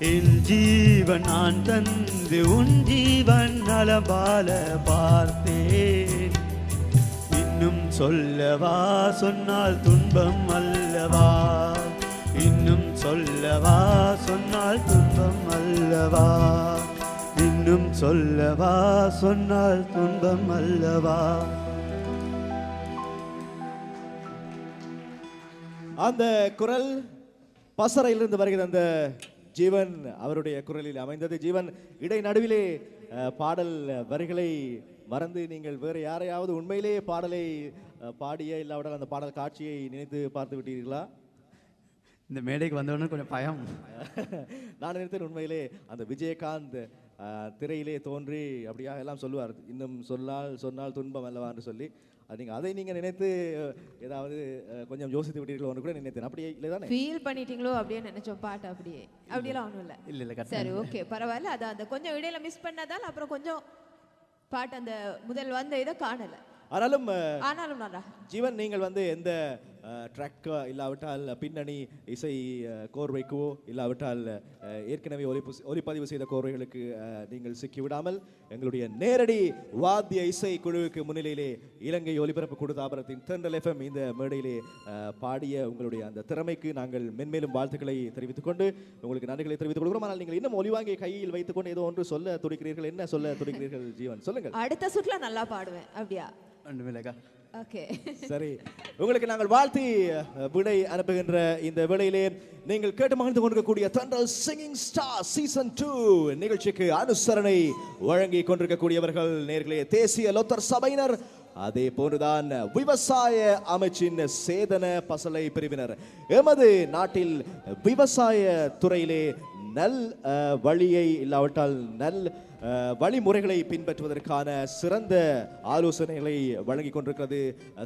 என் ஜீவன் நான் தந்து உன் ஜீவன் நலபால பார்த்தேன். இன்னும் சொல்லவா சொன்னால் துன்பம் அல்லவா? இன்னும் சொல்லவா சொன்னால் துன்பம் அல்லவா? இன்னும் சொல்லவா சொன்னால் துன்பம் அல்லவா? அந்த குரல் பசறையிலிருந்து வருகிற அந்த ஜீவன் அவருடைய குரலில் அமைந்தது. ஜீவன் இடை நடுவிலே பாடல் வரிகளை மறந்து நீங்கள் வேறு யாரையாவது உண்மையிலேயே பாடலை பாடிய இல்லாவிட்டால் அந்த பாடல் காட்சியை நினைத்து பார்த்து விட்டீர்களா? இந்த மேடைக்கு வந்தவொடனே கொஞ்சம் பயம். நான் நினைத்தேன் உண்மையிலே அந்த விஜயகாந்த் திரையிலே தோன்றி அப்படியாக எல்லாம் சொல்லுவார், இன்னும் சொன்னால் துன்பம் அல்லவா என்று சொல்லி. அதை நீங்க நினைத்து ஏதாவது கொஞ்சம் யோசித்து விட்டீர்களோ கூட நினைத்தேன். அப்படியே இல்லை தானே? ஃபீல் பண்ணிட்டீங்களோ அப்படியே நினைச்சோம் பாட்டு. அப்படியெல்லாம் ஒன்றும் இல்லை. இல்லை சரி, ஓகே, பரவாயில்ல. அது அந்த கொஞ்சம் இடையில மிஸ் பண்ணதால் அப்புறம் கொஞ்சம் பாட்டு அந்த முதல் வந்த இதை காணலை. ஆனாலும் நல்லா ஜீவன் நீங்கள் எந்த ட்ராக் இல்லாவிட்டால் பின்னணி இசை கோர்வைக்கோ இல்லாவிட்டால் ஏற்கனவே ஒலிப்பதிவு செய்த கோர்வைகளுக்கு நீங்கள் சிக்கிவிடாமல் எங்களுடைய நேரடி வாத்திய இசை குழுவுக்கு முன்னிலையிலே இலங்கை ஒலிபரப்பு கூடுதாபனத்தின் தென்றல் FM இந்த மேடையிலே பாடிய உங்களுடைய அந்த திறமைக்கு நாங்கள் மென்மேலும் வாழ்த்துக்களை தெரிவித்துக் கொண்டு உங்களுக்கு நன்றிகளை தெரிவித்துக் கொள்கிறோம். ஆனால் நீங்கள் இன்னும் ஒலிவாங்கியை கையில் வைத்துக் கொண்டு ஏதோ ஒன்று சொல்ல துடிக்கிறீர்கள். என்ன சொல்ல துடிக்கிறீர்கள் ஜீவன்? சொல்லுங்கள். அடுத்த சுற்றுல நல்லா பாடுவேன். அப்படியா? ஓகே, சரி. உங்களுக்கு நாங்கள் வாழ்த்தி விடை அனுப்புகின்ற இந்த வேளையிலே நீங்கள் கேட்டு மகிழ்ந்து கொண்டிருக்கக்கூடிய தென்றல் சிங்கிங் ஸ்டார் சீசன் 2 நிகழ்ச்சிக்கு அனுசரணை வழங்கி கொண்டிருக்கக்கூடியவர்கள் நேர்களே தேசிய லோத்தர் சபையினர், அதே போன்றுதான் விவசாய அமைச்சின் சேதன பசலை பிரிவினர். எமது நாட்டில் விவசாய துறையிலே நல் வழியை இல்லாவிட்டால் நல் வழிமுறைகளை பின்பற்றுவதற்கான சிறந்த ஆலோசனைகளை வழங்கி கொண்டிருக்கிறது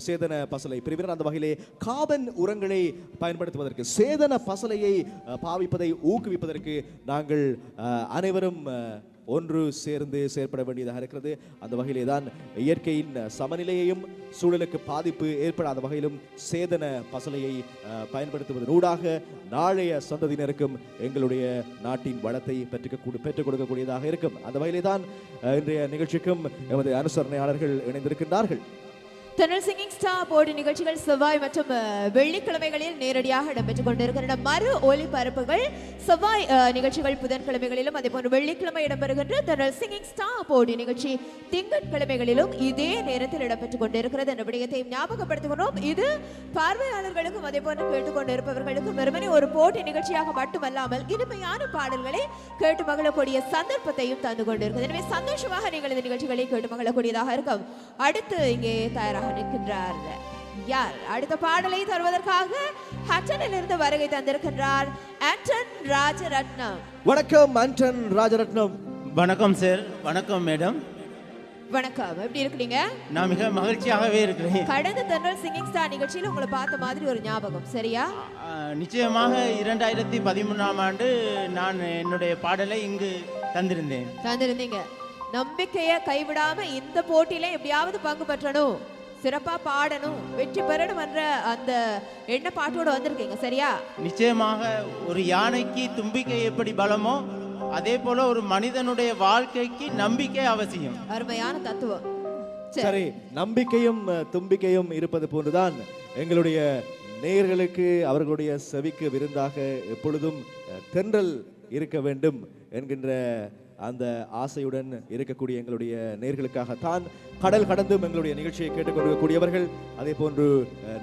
சேதன பசலை பிரிவினர். அந்த வகையிலே காபன் உரங்களை பயன்படுத்துவதற்கு, சேதன பசலையை பாவிப்பதை ஊக்குவிப்பதற்கு நாங்கள் அனைவரும் ஒன்று சேர்ந்து செயற்பட வேண்டியதாக இருக்கிறது. அந்த வகையிலே தான் இயற்கையின் சமநிலையையும் சூழலுக்கு பாதிப்பு ஏற்படாத வகையிலும் சேதன பசலையை பயன்படுத்துவதனூடாக நாளைய சந்ததியினருக்கும் எங்களுடைய நாட்டின் வளத்தை பெற்றுக் கொடுக்கக்கூடியதாக இருக்கும். அந்த வகையிலே தான் இன்றைய நிகழ்ச்சிக்கும் எமது அனுசரணையாளர்கள் இணைந்திருக்கின்றார்கள். தென்றல் சிங்கிங் ஸ்டார் போட்டி நிகழ்ச்சிகள் செவ்வாய் மற்றும் வெள்ளிக்கிழமைகளில் நேரடியாக இடம்பெற்றுக் கொண்டிருக்கின்றன. மறு ஒலிபரப்புகள் செவ்வாய் நிகழ்ச்சிகள் புதன்கிழமைகளிலும் அதே போன்று வெள்ளிக்கிழமை இடம்பெறுகின்ற தென்றல் சிங்கிங் ஸ்டார் போட்டி நிகழ்ச்சி திங்கட்கிழமைகளிலும் இதே நேரத்தில் இடம்பெற்றுக் கொண்டிருக்கிறது என்ற விடயத்தையும் ஞாபகப்படுத்துகிறோம். இது பார்வையாளர்களுக்கும் அதே போன்று கேட்டுக்கொண்டிருப்பவர்களுக்கும் வெறுமனே ஒரு போட்டி நிகழ்ச்சியாக மட்டுமல்லாமல் இனிமையான பாடல்களை கேட்டு மகிழக்கூடிய சந்தர்ப்பத்தையும் தந்து கொண்டிருக்கிறது. எனவே சந்தோஷமாக நீங்கள் இந்த நிகழ்ச்சிகளை கேட்டு மகிழக்கூடியதாக இருக்கும். அடுத்து இங்கே தயாராக நிற்கின்றார் யார்? அடுத்த பாடலை தருவதற்காக ஹட்டனில் இருந்து வருகை தந்திருக்கின்றார் ஆண்டன் ராஜரத்னம். வணக்கம் ஆண்டன் ராஜரத்னம். வணக்கம் சார். வணக்கம் மேடம். வணக்கம், எப்படி இருக்கிறீங்க? நான் மிக மகிழ்ச்சியாகவே இருக்கிறேன். கடந்த தென்றல் சிங்கிங் ஸ்டார் நிகழ்ச்சியில் உங்களை பார்த்த மாதிரி ஒரு ஞாபகம், சரியா? நிச்சயமாக 2013ஆம் ஆண்டு நான் என்னுடைய பாடலை இங்கு தந்திருந்தீங்க. நம்பிக்கையை கைவிடாம இந்த போட்டியில எப்படியாவது பங்கு பெற்றணும், சிறப்பா பாடணும், வெற்றி பெறணும் என்ற அந்த எண்ண பாட்டோட வந்திருக்கீங்க, சரியா? நிச்சயமாக ஒரு யானைக்கு தும்பிக்கை எப்படி பலமோ அதே போல ஒரு மனிதனுடைய வாழ்க்கைக்கு நம்பிக்கை அவசியம். அருமையான தத்துவம். சரி, நம்பிக்கையும் தும்பிக்கையும் இருப்பது போன்றுதான் எங்களுடைய நேயர்களுக்கு அவர்களுடைய செவிக்கு விருந்தாக எப்பொழுதும் தென்றல் இருக்க வேண்டும் என்கின்ற அந்த ஆசையுடன் இருக்கக்கூடிய எங்களுடைய நேர்களுக்காகத்தான் கடல் கடந்தும் எங்களுடைய நிகழ்ச்சியை கேட்டுக்கொண்டிருக்கக்கூடியவர்கள், அதே போன்று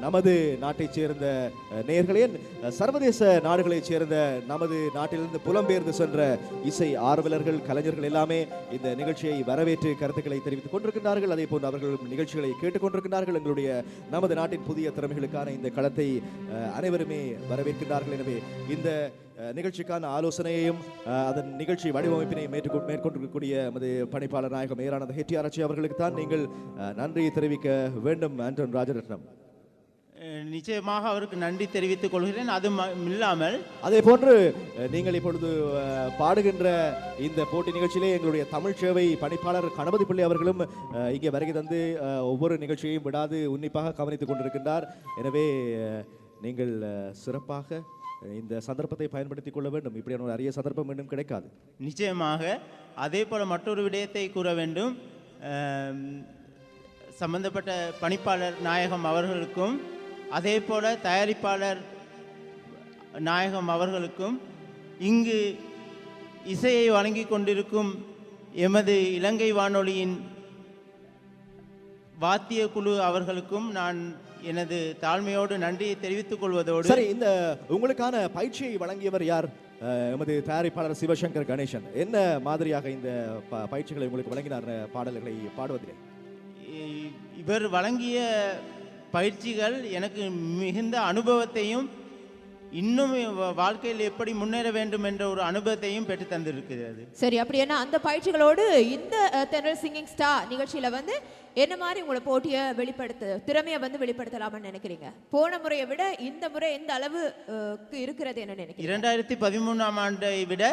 நமது நாட்டைச் சேர்ந்த நேர்களே, சர்வதேச நாடுகளைச் சேர்ந்த நமது நாட்டிலிருந்து புலம்பெயர்ந்து சென்ற இசை ஆர்வலர்கள், கலைஞர்கள் எல்லாமே இந்த நிகழ்ச்சியை வரவேற்று கருத்துக்களை தெரிவித்துக் கொண்டிருக்கிறார்கள். அதே போன்று அவர்கள் நிகழ்ச்சிகளை கேட்டுக்கொண்டிருக்கிறார்கள். எங்களுடைய நமது நாட்டின் புதிய திறமைகளுக்கான இந்த களத்தை அனைவருமே வரவேற்கின்றார்கள். எனவே இந்த நிகழ்ச்சிக்கான ஆலோசனையையும் அதன் நிகழ்ச்சி வடிவமைப்பினையும் மேற்கொண்டிருக்கக்கூடிய நமது பணிப்பாளர் நாயகம் ஏரானந்த ஹெட்டியாராச்சி அவர்களுக்கு தான் நீங்கள் நன்றி தெரிவிக்க வேண்டும். ஆண்டன் ராஜரத்னம், நிச்சயமாக அவருக்கு நன்றி தெரிவித்துக் கொள்கிறேன். அது இல்லாமல் அதே போன்று நீங்கள் இப்பொழுது பாடுகின்ற இந்த போட்டி நிகழ்ச்சியிலே எங்களுடைய தமிழ் சேவை பணிப்பாளர் கணபதி பிள்ளை அவர்களும் இங்கே வருகை தந்து ஒவ்வொரு நிகழ்ச்சியையும் விடாது உன்னிப்பாக கவனித்துக் கொண்டிருக்கின்றார். எனவே நீங்கள் சிறப்பாக இந்த சந்தர்ப்பத்தை பயன்படுத்திக் கொள்ள வேண்டும். இப்படியான ஒரு அரிய சந்தர்ப்பம் மீண்டும் கிடைக்காது. நிச்சயமாக. அதே போல மற்றொரு விடயத்தை கூற வேண்டும். சம்பந்தப்பட்ட பணிப்பாளர் நாயகம் அவர்களுக்கும் அதே போல தயாரிப்பாளர் நாயகம் அவர்களுக்கும் இங்கு இசையை வழங்கி கொண்டிருக்கும் எமது இலங்கை வானொலியின் வாத்திய குழு அவர்களுக்கும் நான் எனது தாழ்மையோடு நன்றியை தெரிவித்துக் கொள்வதோடு, சரி, இந்த உங்களுக்கான பயிற்சியை வழங்கியவர் யார்? எமது தயாரிப்பாளர் சிவசங்கர் கணேசன். என்ன மாதிரியாக இந்த பயிற்சிகளை உங்களுக்கு வழங்கினார் பாடல்களை பாடுவதிலே? இவர் வழங்கிய பயிற்சிகள் எனக்கு மிகுந்த அனுபவத்தையும் இன்னும் வாழ்க்கையில் எப்படி முன்னேற வேண்டும் என்ற ஒரு அனுபவத்தையும் பெற்று தந்திருக்கிறது. சரி, அப்படி என்ன அந்த பயிற்சிகளோடு இந்த தென்றல் சிங்கிங் ஸ்டார் நிகழ்ச்சியில வந்து என்ன மாதிரி உங்களை போட்டியை திறமையை வந்து வெளிப்படுத்தலாம்னு நினைக்கிறீங்க? போன முறையை விட இந்த முறை எந்த அளவு இருக்கிறது என்ன நினைக்கிறீங்க? 2013ஆம் ஆண்டை விட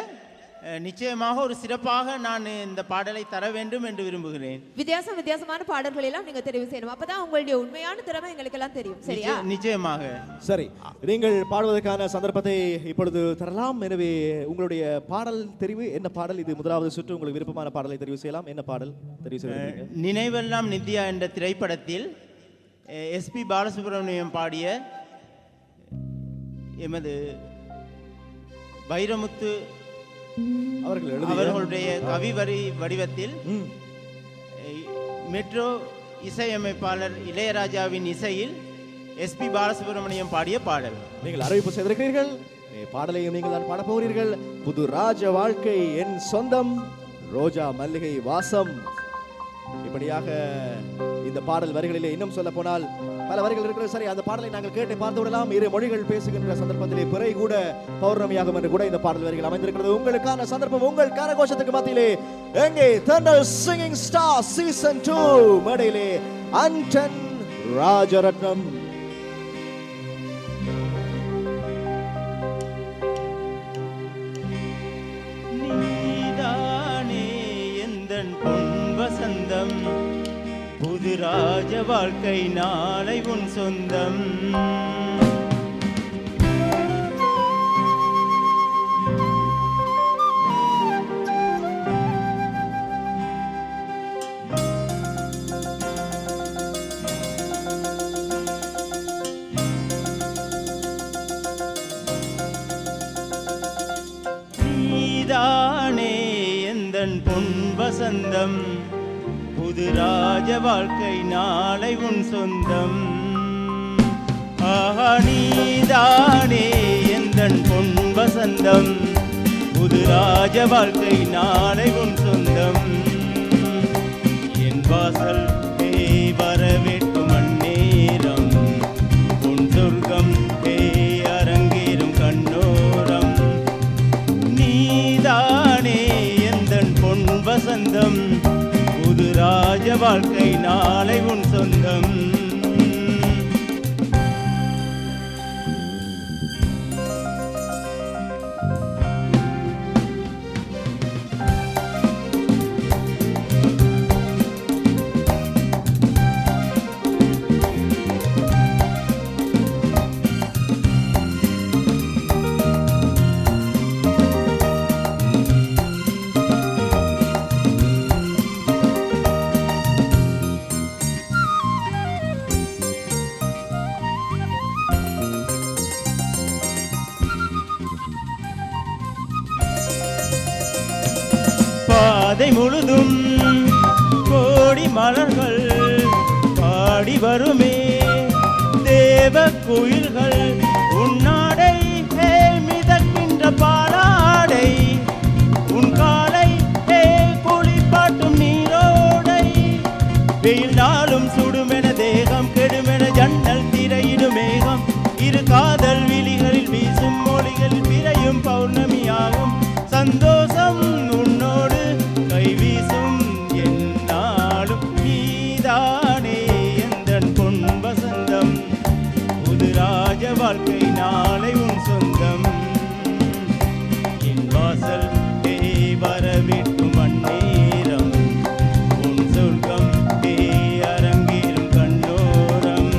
நிச்சயமாக ஒரு சிறப்பாக நான் இந்த பாடலை தர வேண்டும் என்று விரும்புகிறேன். வித்தியாசமான பாடல்கள் எல்லாம் நீங்க தெரிவு செய்யணும். அப்பதான் உங்களுடைய உண்மையான திறமை எங்களுக்கு எல்லாம் தெரியும். சரியா? நிச்சயமாக. சரி, நீங்கள் பாடுவதற்கான சந்தர்ப்பத்தை இப்பொழுது தரலாம். எனவே உங்களுடைய பாடல் தெரிவு என்ன பாடல்? இது முதலாவது சுற்று. உங்களுக்கு விருப்பமான பாடலை தெரிவு செய்யலாம். என்ன பாடல் தெரிவு செய்ய? நினைவெல்லாம் நித்யா என்ற திரைப்படத்தில் SP பாலசுப்ரமணியம் பாடிய எமது வைரமுத்து அவர்களுடைய கவி வரி வடிவத்தில் மெட்ரோ இசையமைப்பாளர் இளையராஜாவின் இசையில் SP பாலசுப்ரமணியம் பாடிய பாடல். நீங்கள் அறிவிப்பு செய்திருக்கிறீர்கள். பாடலையும் நீங்கள் தான் பாடப் போகிறீர்கள். புது ராஜ வாழ்க்கை, என் சொந்தம், ரோஜா மல்லிகை வாசம். இப்படியாக இந்த பாடல் வரிகளிலே இன்னும் சொல்ல போனால் பல வரிகள் இருக்கிறது. சரி, அந்த பாடலை நாங்கள் கேட்டு பார்த்து விடலாம். இரு மொழிகள் பேசுகின்ற சந்தர்ப்பத்திலே பிறை கூட பௌர்ணமியாகும் என்று கூட இந்த பாடல் வரிகள் அமைந்திருக்கிறது. உங்களுக்கான சந்தர்ப்பம், உங்கள் கரகோஷத்துக்கு மத்தியிலே எங்கே தென்றல் சிங்கிங் ஸ்டார் சீசன் 2 மேடையிலே ஆண்டன் ராஜரத்னம். நீதானே எந்தன் பொன் வசந்தம், புது ராஜ வாழ்க்கை நாளை உன் சொந்தம். நீதானே எந்தன் பொன் வசந்தம், புது ராஜ வாழ்க்கை நாளை உன் சொந்தம். ஆஹா, நீதானே எந்தன் பொன் வசந்தம், புது ராஜ வாழ்க்கை நாளை உன் சொந்தம். என் வாசல் வரவேற்கும் அந்நேரம், உன் சொர்க்கம் அரங்கேறும் கண்ணோரம். நீதானே எந்தன் பொன் வசந்தம், புது ராஜ வாழ்க்கை நாளை உன் சொந்தம். பாதை முழுதும் கோடி மலர்கள் பாடி வருமே தேவ குயில்கள் உன்னாடை மிதக்கின்ற பாலாடை உன் காலை குளிப்பாட்டும் நீரோடை வெயில் நாளும் சுடுமென தேகம் கெடுமென ஜன்னல் திரையிடும் மேகம் இரு காதல் விழிகளில் வீசும் மொழிகளில் பிறையும் பௌர்ணமியாகும் சந்தோஷம் உன்னோடு கை வீசும் என்னாலும் நீதானே எந்தன் பொன் வசந்தம் புது ராஜ வாழ்க்கை நாளை உன் சொந்தம் என் வாசல் வரவேற்கும் அந்நேரம் உன் சொர்க்கம் அரங்கேறும் கண்ணோரம்.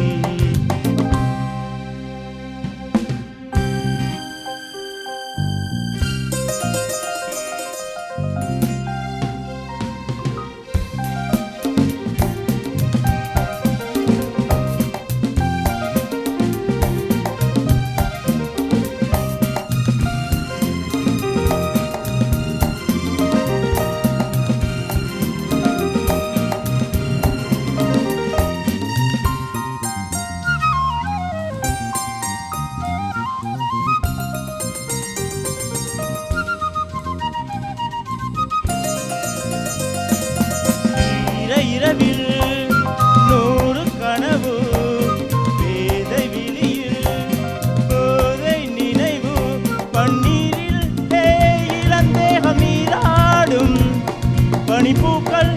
இரவில் 100 கனவு வேதை விழியில் போதை நினைவு பன்னீரில் இளந்தேகம் நீராடும் பனிப்பூக்கள்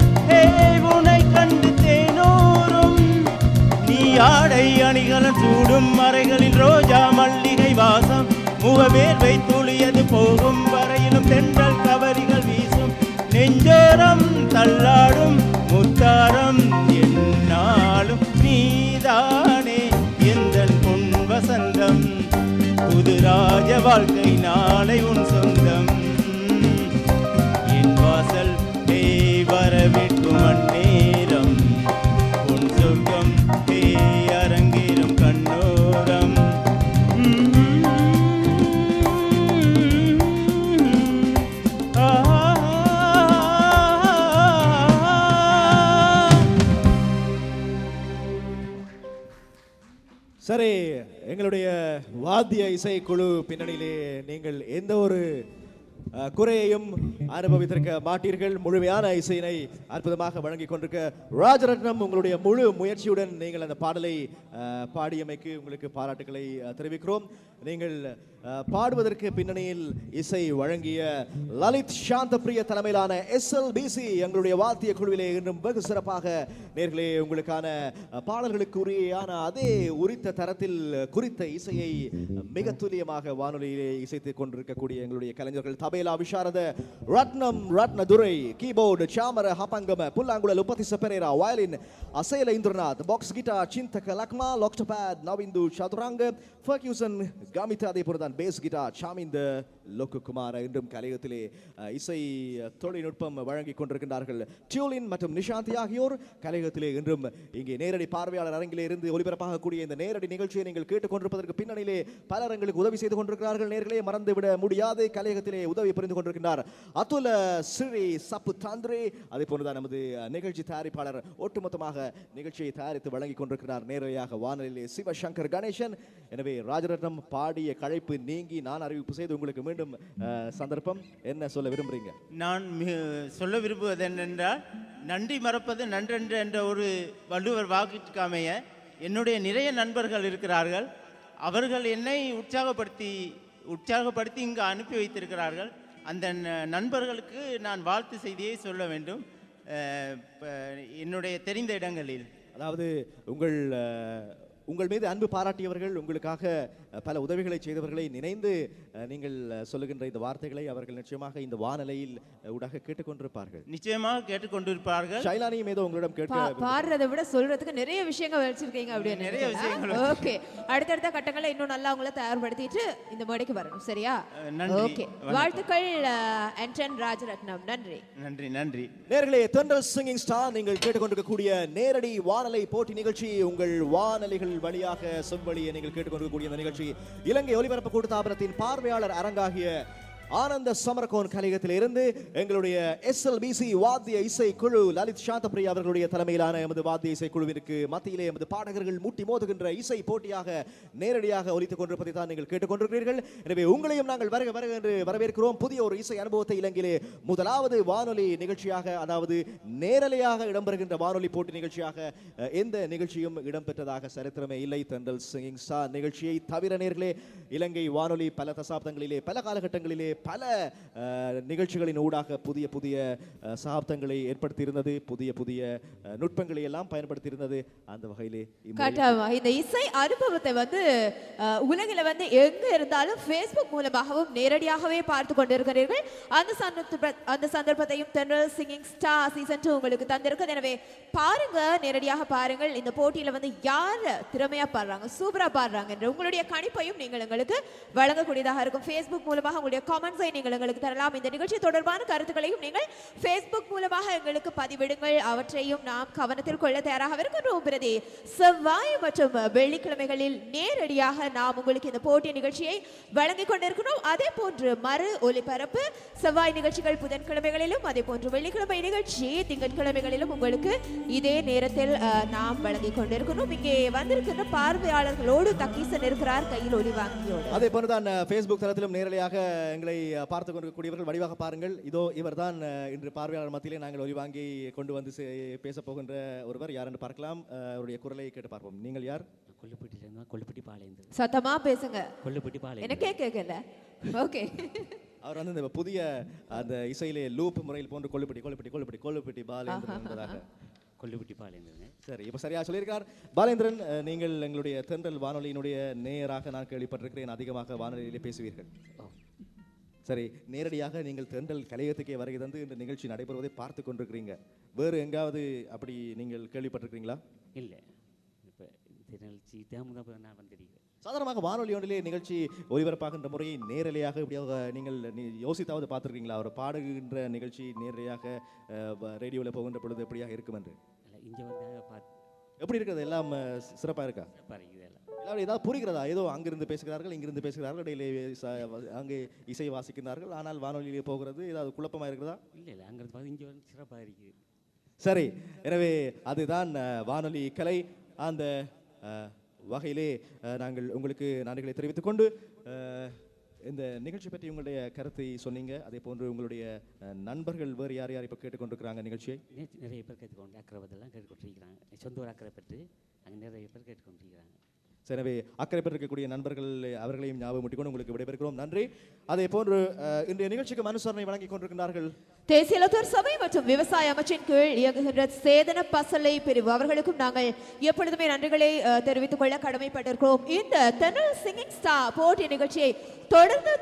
உனை கண்டு தேனூரும் நீ ஆடை அணிகலன் சூடும் மறைகளில் ரோஜா மல்லிகை வாசம் முகவேர்வை துளியது போகும் வரையிலும் தென்றல் கவரிகள் வீசும் நெஞ்சோரம் தள்ளாடும் முத்தாரம் என்னாலும் நீதானே எந்தன் பொன் வசந்தம் புது ராஜ வாழ்க்கை நாளை உன் சொந்தம் என் வாசல் வரவேற்கும் அந்நேரம் உன் சொர்க்கம் அரங்கேறும் கண்ணோரம். சரி, எங்களுடைய வாத்திய இசைக்குழு பின்னணியிலே நீங்கள் எந்த ஒரு குறையையும் அனுபவித்திருக்க மாட்டீர்கள். முழுமையான இசையினை அற்புதமாக வழங்கி கொண்டிருக்க ராஜரத்னம், உங்களுடைய முழு முயற்சியுடன் நீங்கள் அந்த பாடலை பாடியமைக்கு உங்களுக்கு பாராட்டுகளை தெரிவிக்கிறோம். நீங்கள் பாடுவதற்கு பின்னணியில் இசை வழங்கிய லலித் சாந்தப்பிரிய தலைமையிலான SLBC எங்களுடைய வாத்திய குழுவிலே இன்றும் வெகு சிறப்பாக நேர்களே உங்களுக்கான பாடல்களுக்கு உரியான அதே உரித்த தரத்தில் குறித்த இசையை மிக துல்லியமாக வானொலியிலே இசைத்துக் கொண்டிருக்கக்கூடிய எங்களுடைய கலைஞர்கள் தபேலா விசாரத ரத்னதுரை, கீபோர்டு சாமர ஹபங்கம, புல்லாங்குழல் Upathissa Perera, violin Asela Indranath, box guitar Chinthaka Lakmal, octopad Navindu Chathuranga, percussion Kamitha, அதே போலதான் பேஸ் கிட்டார் சாமிந்த லோக்குமார் இன்றும் கலையகத்திலே இசை தொழில்நுட்பம் வழங்கி கொண்டிருக்கின்றார்கள். டியூலின் மற்றும் நிஷாந்தி ஆகியோர் கலையகத்திலே இன்றும் இங்கே நேரடி பார்வையாளர் அரங்கிலே இருந்து ஒளிபரப்பாகக்கூடிய இந்த நேரடி நிகழ்ச்சியை நீங்கள் கேட்டுக்கொண்டிருப்பதற்கு பின்னணியிலே பலர் எங்களுக்கு உதவி செய்து கொண்டிருக்கிறார்கள். நேர்களே மறந்துவிட முடியாது, கலையகத்திலே உதவி புரிந்து கொண்டிருக்கின்றார் அதுல ஸ்ரீ சப்பு தாந்திரே. அதே போலதான் நமது நிகழ்ச்சி தயாரிப்பாளர் ஒட்டுமொத்தமாக நிகழ்ச்சியை தயாரித்து வழங்கி கொண்டிருக்கிறார் நேரடியாக வானொலியிலே சிவசங்கர் கணேசன். எனவே ராஜரத்னம் பாடிய களைப்பு நீங்கி நான் அறிவிப்பு செய்து உங்களுக்கு மீண்டும் சந்தர்ப்பம். என்ன சொல்ல விரும்புறீங்க? நான் சொல்ல விரும்புவது என்னென்றால், நன்றி மறப்பது நன்றென்று என்ற ஒரு வள்ளுவர் வாக்கிற்கு அமைய என்னுடைய நிறைய நண்பர்கள் இருக்கிறார்கள். அவர்கள் என்னை உற்சாகப்படுத்தி இங்கு அனுப்பி வைத்திருக்கிறார்கள். அந்த நண்பர்களுக்கு நான் வாழ்த்து செய்தியை சொல்ல வேண்டும். என்னுடைய தெரிந்த இடங்களில், அதாவது உங்கள் மீது அன்பு பாராட்டியவர்கள், உங்களுக்காக பல உதவிகளை செய்தவர்களை நினைந்து நீங்கள் சொல்லுகின்ற இந்த வார்த்தைகளை அவர்கள் நிச்சயமாக இந்த வானலையில் ஊடாக கேட்டுக்கொண்டிருப்பார்கள். நிச்சயமாக கேட்டுக்கொண்டிருப்பார்கள். ஷைலானியும் ஏதோ உங்களிடம் கேட்க பாடுறதை விட சொல்றதுக்கு நிறைய விஷயங்கள் வச்சிருக்கீங்க. அப்படியே நிறைய விஷயங்கள். ஓகே, அடுத்தடுத்த கட்டங்களை இன்னும் நல்லா உங்களை தயார்படுத்திட்டு இந்த மேடைக்கு வரணும். சரியா? ஓகே, வாழ்த்துக்கள் ஆண்டன் ராஜரத்னம். நன்றி நன்றி நன்றி. நேர்களே, தென்றல் சிங்கிங் ஸ்டார் நீங்கள் கேட்டுக்கொண்டிருக்கக்கூடிய நேரடி வானலை போட்டி நிகழ்ச்சி, உங்கள் வானலைகள் வழியாக செவ்வழியை நீங்கள் கேட்டுக்கொண்டிருக்கக்கூடிய இந்த நிகழ்ச்சி இலங்கை ஒலிபரப்பு கூட்டுத்தாபனத்தின் பார்வையாளர் அரங்காகிய ஆனந்த சமரகோன் கலையகத்தில் இருந்து எங்களுடைய SLBC வாத்திய இசை குழு லலித் சாந்தபிரியா அவர்களுடைய தலைமையிலான எமது வாத்திய இசை குழுவிற்கு மத்தியிலே எமது பாடகர்கள் முட்டி மோதுகின்ற இசை போட்டியாக நேரடியாக ஒலித்துக் கொண்டிருப்பதை தான் நீங்கள் கேட்டுக்கொண்டிருக்கிறீர்கள். எனவே உங்களையும் நாங்கள் வருக வருக என்று வரவேற்கிறோம். புதிய ஒரு இசை அனுபவத்தை இலங்கையிலே முதலாவது வானொலி நிகழ்ச்சியாக, அதாவது நேரலையாக இடம்பெறுகின்ற வானொலி போட்டி நிகழ்ச்சியாக எந்த நிகழ்ச்சியும் இடம்பெற்றதாக சரித்திரமே இல்லை. தென்றல் சிங்கிங் ஸ்டார் நிகழ்ச்சியை தவிர நேர்களே, இலங்கை வானொலி பல தசாப்தங்களிலே, பல காலகட்டங்களிலே, பல நிகழ்ச்சிகளின் ஊடாக புதிய புதிய சகாப்தங்களை ஏற்படுத்தியிருந்தது, புதிய புதிய நுட்பங்களை எல்லாம் பயன்படுத்தியிருந்தது. அந்த வகையிலே இந்த இசை அனுபவத்தை உலகில எங்க இருந்தாலும் Facebook மூலமாகவும் நேரடியாகவே பார்த்து கொண்டிருக்கிறீர்கள். அந்த சந்தர்ப்பத்தையும் தென்றல் சிங்கிங் ஸ்டார் சீசன் 2 உங்களுக்கு தந்திருக்கு. எனவே பாருங்க, நேரடியாக பாருங்கள். இந்த போட்டியில யார் திறமையா பாடுறாங்க, சூப்பரா பாடுறாங்க என்ற உங்களுடைய கணிப்பையும் நீங்கள் எங்களுக்கு வழங்கக்கூடியதாக இருக்கும். Facebook மூலமாக உங்களுடைய கமெண்ட்ஸை நீங்கள் எங்களுக்கு தரலாம். இந்த நிகழ்ச்சி தொடர்பான கருத்துக்களையும் நீங்கள் Facebook மூலமாக எங்களுக்கு பதிவிடுங்கள். அவற்றையும் நாம் கவனத்தில் கொள்ள தயாராக இருக்கின்றோம். பிரதி செவ்வாய் மற்றும் வெள்ளிக்கிழமைகளில் நேரடியாக நாம் உங்களுக்கு இந்த போட்டி நிகழ்ச்சியை வழங்கிக் கொண்டிருக்கிறோம். அதே போன்று மறு ஒலிபரப்பு செவ்வாய் நிகழ்ச்சிகள் புதன்கிழமைகளிலும், அதே போன்று வெள்ளிக்கிழமை நிகழ்ச்சி திங்கட்கிழமைகளிலும் உங்களுக்கு இதே நேரத்தில் நாம் வழங்கிக் கொண்டிருக்கிறோம். இங்கே வந்திருக்கின்ற பார்வையாளர்களோடு தக்கீசன் இருக்கிறார் கையில் ஒலி வாங்கியோடு. அதே போன்றுதான் Facebook தளத்திலும் நேரலையாக எங்களை பார்த்துக் கொண்டிருக்கக்கூடியவர்கள் வடிவாக பாருங்கள். இதோ இவர்தான் இன்று பார்வையாளர் மத்தியிலே நாங்கள் ஒலி வாங்கி கொண்டு வந்து பேச போகின்ற ஒருவர். யார் என்று பார்க்கலாம். அவருடைய குரலை கேட்டு பார்ப்போம். நீங்கள் யார்? கொல்லுப்பட்டி பாளையம். சத்தமா பேசுங்க. கொல்லுப்பட்டி பாளையம். எனக்கே கேட்கல. ஓகே. அவர் இந்த புதிய அந்த இசையிலே லூப் முறையில் போன்று கொல்லுப்பட்டி கொல்லுப்பட்டி கொல்லுப்பட்டி கொல்லுப்பட்டி பாலேந்திரன் என்பதாக கொல்லுப்பட்டி பாலேந்திரன். சரி, இப்போ சரியா சொல்லியிருக்கார் பாலேந்திரன். நீங்கள் எங்களுடைய தென்றல் வானொலியினுடைய நேயராக நான் கேள்விப்பட்டிருக்கிறேன். அதிகமாக வானொலியிலே பேசுவீர்கள். சரி, நேரடியாக நீங்கள் தென்றல் கலையகத்துக்கே வருகை தந்து இந்த நிகழ்ச்சி நடைபெறுவதை பார்த்து கொண்டிருக்கிறீங்க. வேறு எங்காவது அப்படி நீங்கள் கேள்விப்பட்டிருக்கிறீங்களா? இல்லை, இப்போ நிகழ்ச்சி நான் வந்திருக்கேன். சாதாரணமாக வானொலி ஒன்றிலே நிகழ்ச்சி ஒலிபரப்பாகின்ற முறையை நேரலையாக இப்படியாக நீங்கள் யோசித்தாவது பார்த்துருக்கீங்களா? அவர் பாடுகின்ற நிகழ்ச்சி நேரடியாக ரேடியோவில் போகின்ற பொழுது எப்படியாக இருக்கும் என்று? இங்கே வந்தாங்க பார்த்து எப்படி இருக்கிறது? எல்லாம் சிறப்பாக இருக்கா? எல்லாரும் ஏதாவது புரிகிறதா? ஏதோ அங்கிருந்து பேசுகிறார்கள், இங்கிருந்து பேசுகிறார்கள், இடையிலே அங்கே இசை வாசிக்கிறார்கள், ஆனால் வானொலியிலே போகிறது ஏதாவது குழப்பமாக இருக்கிறதா? இல்லை இல்லை, அங்கிருந்து பார்த்து இங்கே வந்து சிறப்பாக இருக்குது. சரி, எனவே அதுதான் வானொலி கலை. அந்த வகையிலே நாங்கள் உங்களுக்கு நன்றிகளை தெரிவித்துக் கொண்டு இந்த நிகழ்ச்சி பற்றி உங்களுடைய கருத்தை சொன்னீங்க. அதே போன்று உங்களுடைய நண்பர்கள் வேறு யார் யார் இப்போ கேட்டுக்கொண்டிருக்கிறாங்க நிகழ்ச்சியை? நிறைய பேர் கேட்டுக்கொண்டு அக்கறைப்பதெல்லாம் கேட்டுக்கொண்டிருக்கிறாங்க. சொந்த ஒரு அக்கறை பெற்று அங்கே நிறைய பேர் கேட்டுக்கொண்டிருக்கிறாங்க. எனவே அக்கறை பெற்றிருக்கக்கூடிய நண்பர்கள் அவர்களையும் ஞாபகம் முட்டிக்கொண்டு உங்களுக்கு விடைபெறுகிறோம். நன்றி. அதே போன்று இன்றைய நிகழ்ச்சிக்கு அனுசரணை வழங்கிக் கொண்டிருக்கிறார்கள் தேசிய லோத்தர் சபை மற்றும் விவசாய அமைச்சின் கீழ் இயங்குகின்ற சேதன பசலை பிரிவு. அவர்களுக்கும் நாங்கள் எப்பொழுதுமே நன்றிகளை தெரிவித்துக் கொள்ள கடமைப்பட்டிருக்கிறோம். இந்த தென்றல் சிங்கிங் ஸ்டார் போட்டி நிகழ்ச்சியை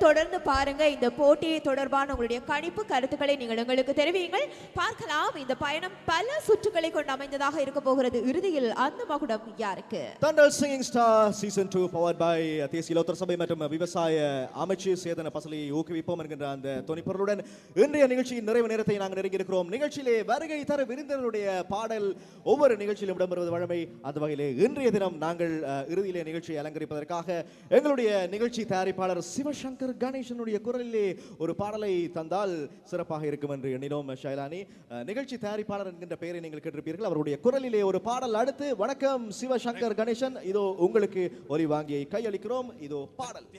தொடர்ந்து பாருங்க. இந்த போட்டி தொடர்பான உங்களுடைய கணிப்பு கருத்துக்களை நீங்கள் எங்களுக்கு தெரிவியுங்கள். பார்க்கலாம், இந்த பயணம் பல சுற்றுகளை கொண்டு அமைந்ததாக இருக்க போகிறது. இறுதியில் அந்த மகுடம் யாருக்கு? Thendral singing star season 2 powered by தேசிய லோத்தர் சபை மற்றும் விவசாய அமைச்சு சேதன பசலை ஊக்குவிப்போம் என்கின்ற அந்த துணிப்பொருளுடன் இன்றைய நிகழ்ச்சியின் நிறைவு நேரத்தை நாங்கள் நெருங்கி இருக்கிறோம். நிகழ்ச்சியிலே வருகை தர விருந்தினருடைய பாடல் ஒவ்வொரு நிகழ்ச்சியிலும் இடம்பெறுவது வழமை. அந்த வகையிலே இன்றைய தினம் நாங்கள் இறுதியிலே நிகழ்ச்சியை அலங்கரிப்பதற்காக எங்களுடைய நிகழ்ச்சி தயாரிப்பாளர் சிவசங்கர் கணேசனுடைய குரலிலே ஒரு பாடலை தந்தால் சிறப்பாக இருக்கும் என்று எண்ணினோம். ஷைலானி, நிகழ்ச்சி தயாரிப்பாளர் என்கின்ற பெயரை நீங்கள் கேட்டிருப்பீர்கள். அவருடைய குரலிலே ஒரு பாடல். அடுத்து வணக்கம் சிவசங்கர் கணேசன், இதோ உங்களுக்கு ஒலி வாங்கியை கையளிக்கிறோம். இதோ பாடல்.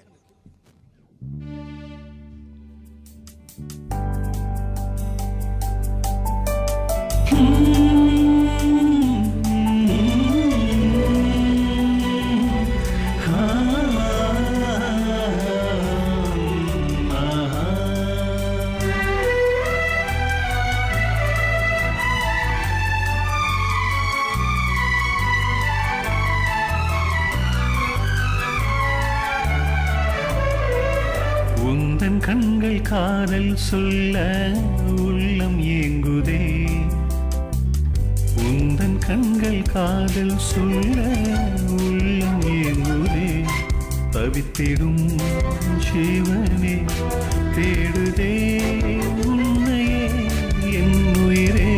கண்கள் காதல் சொல்ல உள்ளம் ஏங்குதே. உந்தன் கண்கள் காதல் சொல்ல உள்ளம் ஏங்குதே. தவித்திடும் சிவனே தேடுதே உன்னையே என் உயிரே.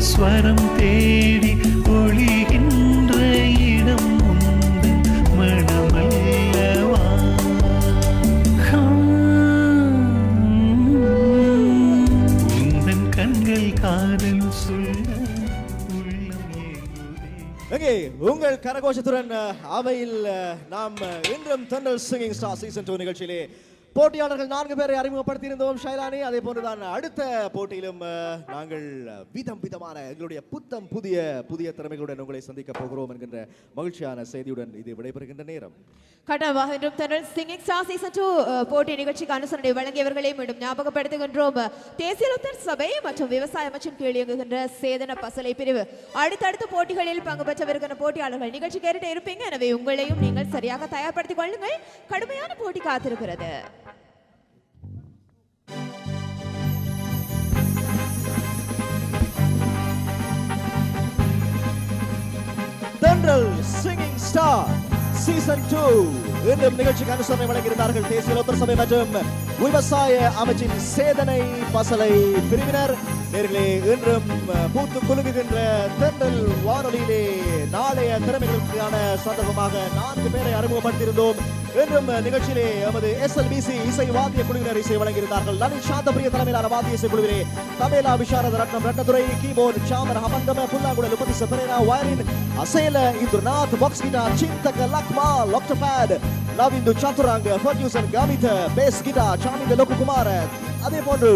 ஸ்வரம் தேடி ஒளிகின்ற இடம் உந்தன் மனமல்லவா உந்தன் கண்கள் காதல் சொல்ல உள்ளம் ஏங்குதே. எங்கே உங்கள் கரகோஷத்துடன் அவையில் நாம் இன்றும் தென்றல் சிங்கிங் ஸ்டார் சீசன் 2 நிகழ்ச்சியிலே போட்டியாளர்கள் 4 பேரை அறிமுகப்படுத்தியிருந்தோம் ஷைலானி. அதே போன்றுதான் அடுத்த போட்டியிலும் நாங்கள் விதமான எங்களுடைய புதிய திறமைகளுடன் உங்களை சந்திக்க போகிறோம் என்கின்ற மகிழ்ச்சியான செய்தியுடன் இது விடைபெறுகின்ற நேரம். கட்டமாக இன்றும் தென்றல் சிங்கிங் ஸ்டார் சீசன் 2 போட்டி நிகழ்ச்சிக்கு அனுசரணை வழங்கியவர்களை மீண்டும் ஞாபகப்படுத்துகின்றோம். தேசிய லோத்தர் சபை மற்றும் விவசாய அமைச்சின் கீழ் இயங்குகின்ற சேதன பசலை பிரிவு. அடுத்தடுத்த போட்டிகளில் பங்கு பெற்றவிருக்கிற போட்டியாளர்கள் நிகழ்ச்சி கேட்டு இருப்பீங்க. எனவே உங்களையும் நீங்கள் சரியாக தயார்படுத்திக் கொள்ளுங்கள். கடுமையான போட்டி காத்திருக்கிறது. தென்றல் சிங்கிங் ஸ்டார் சீசன் 2 இந்த நிகழ்ச்சிக்கு அனுசரணை வழங்கியிருந்தார்கள் தேசிய லோத்தர் சபை மற்றும் விவசாய அமைச்சின் சேதனை பசலை பிரிவினர். நேர்களே, இன்றும் பூத்து குலுங்குகின்ற தென்றல் வானொலியிலே நாளைய திறமைகளுக்கான சந்தர்ப்பமாக 4 பேரை அறிமுகப்படுத்தியிருந்தோம். இன்றும் நிகழ்ச்சியிலே எமது SLBC இசை வாத்திய குழுவினர் இசை வழங்கியிருந்தார்கள். லலித் சாந்தபிரிய தலைமையிலான வாத்திய இசை குழுவிலே தபேலா விசாரத ரத்னம் ரத்னதுரை, கீபோர்டு சாமர ஹமந்தம புல்லாங்குழல் Upathissa Perera, violin Asela Indranath, box guitar Chinthaka Lakmal, octopad Navindu Chathuranga, percussion Kamitha, bass guitar Saminda Lokukumara. அதே போன்று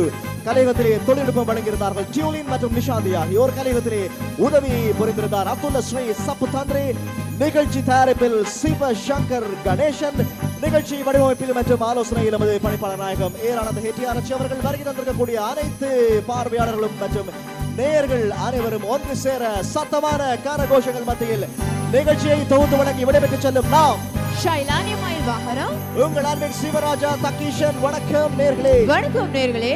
கலையகத்திலே தொழில்நுட்பம் வழங்கியிருந்தார்கள் ஜியோலின் மற்றும் நிஷாந்தி ஆகியோர். கலையகத்திலே உதவி புரிந்திருந்தார் அப்துல்ல ஸ்ரீ சப்பு தந்திரி. நிகழ்ச்சி தயாரிப்பில் சிவ சங்கர் கணேசன். நிகழ்ச்சி வடிவமைப்பில் மற்றும் ஆலோசனையில் நமது பணிப்பாளர் நாயகம் ஏரானந்த ஹெட்டியாரட்சி அவர்கள். வருகை தந்திருக்கக்கூடிய அனைத்து பார்வையாளர்களும் மற்றும் நேயர்கள் அனைவரும் ஒன்று சேர சத்தமான கரகோஷங்கள் மத்தியில் நிகழ்ச்சியை தொகுத்து வழங்கி விடைபெற்று செல்லும் நாம் ஷைலானி மயில் வாகனம் உங்கள் அன்பின் சிவராஜா தக்கீஷன். வணக்கம் நேர்களே. வணக்கம் நேர்களே.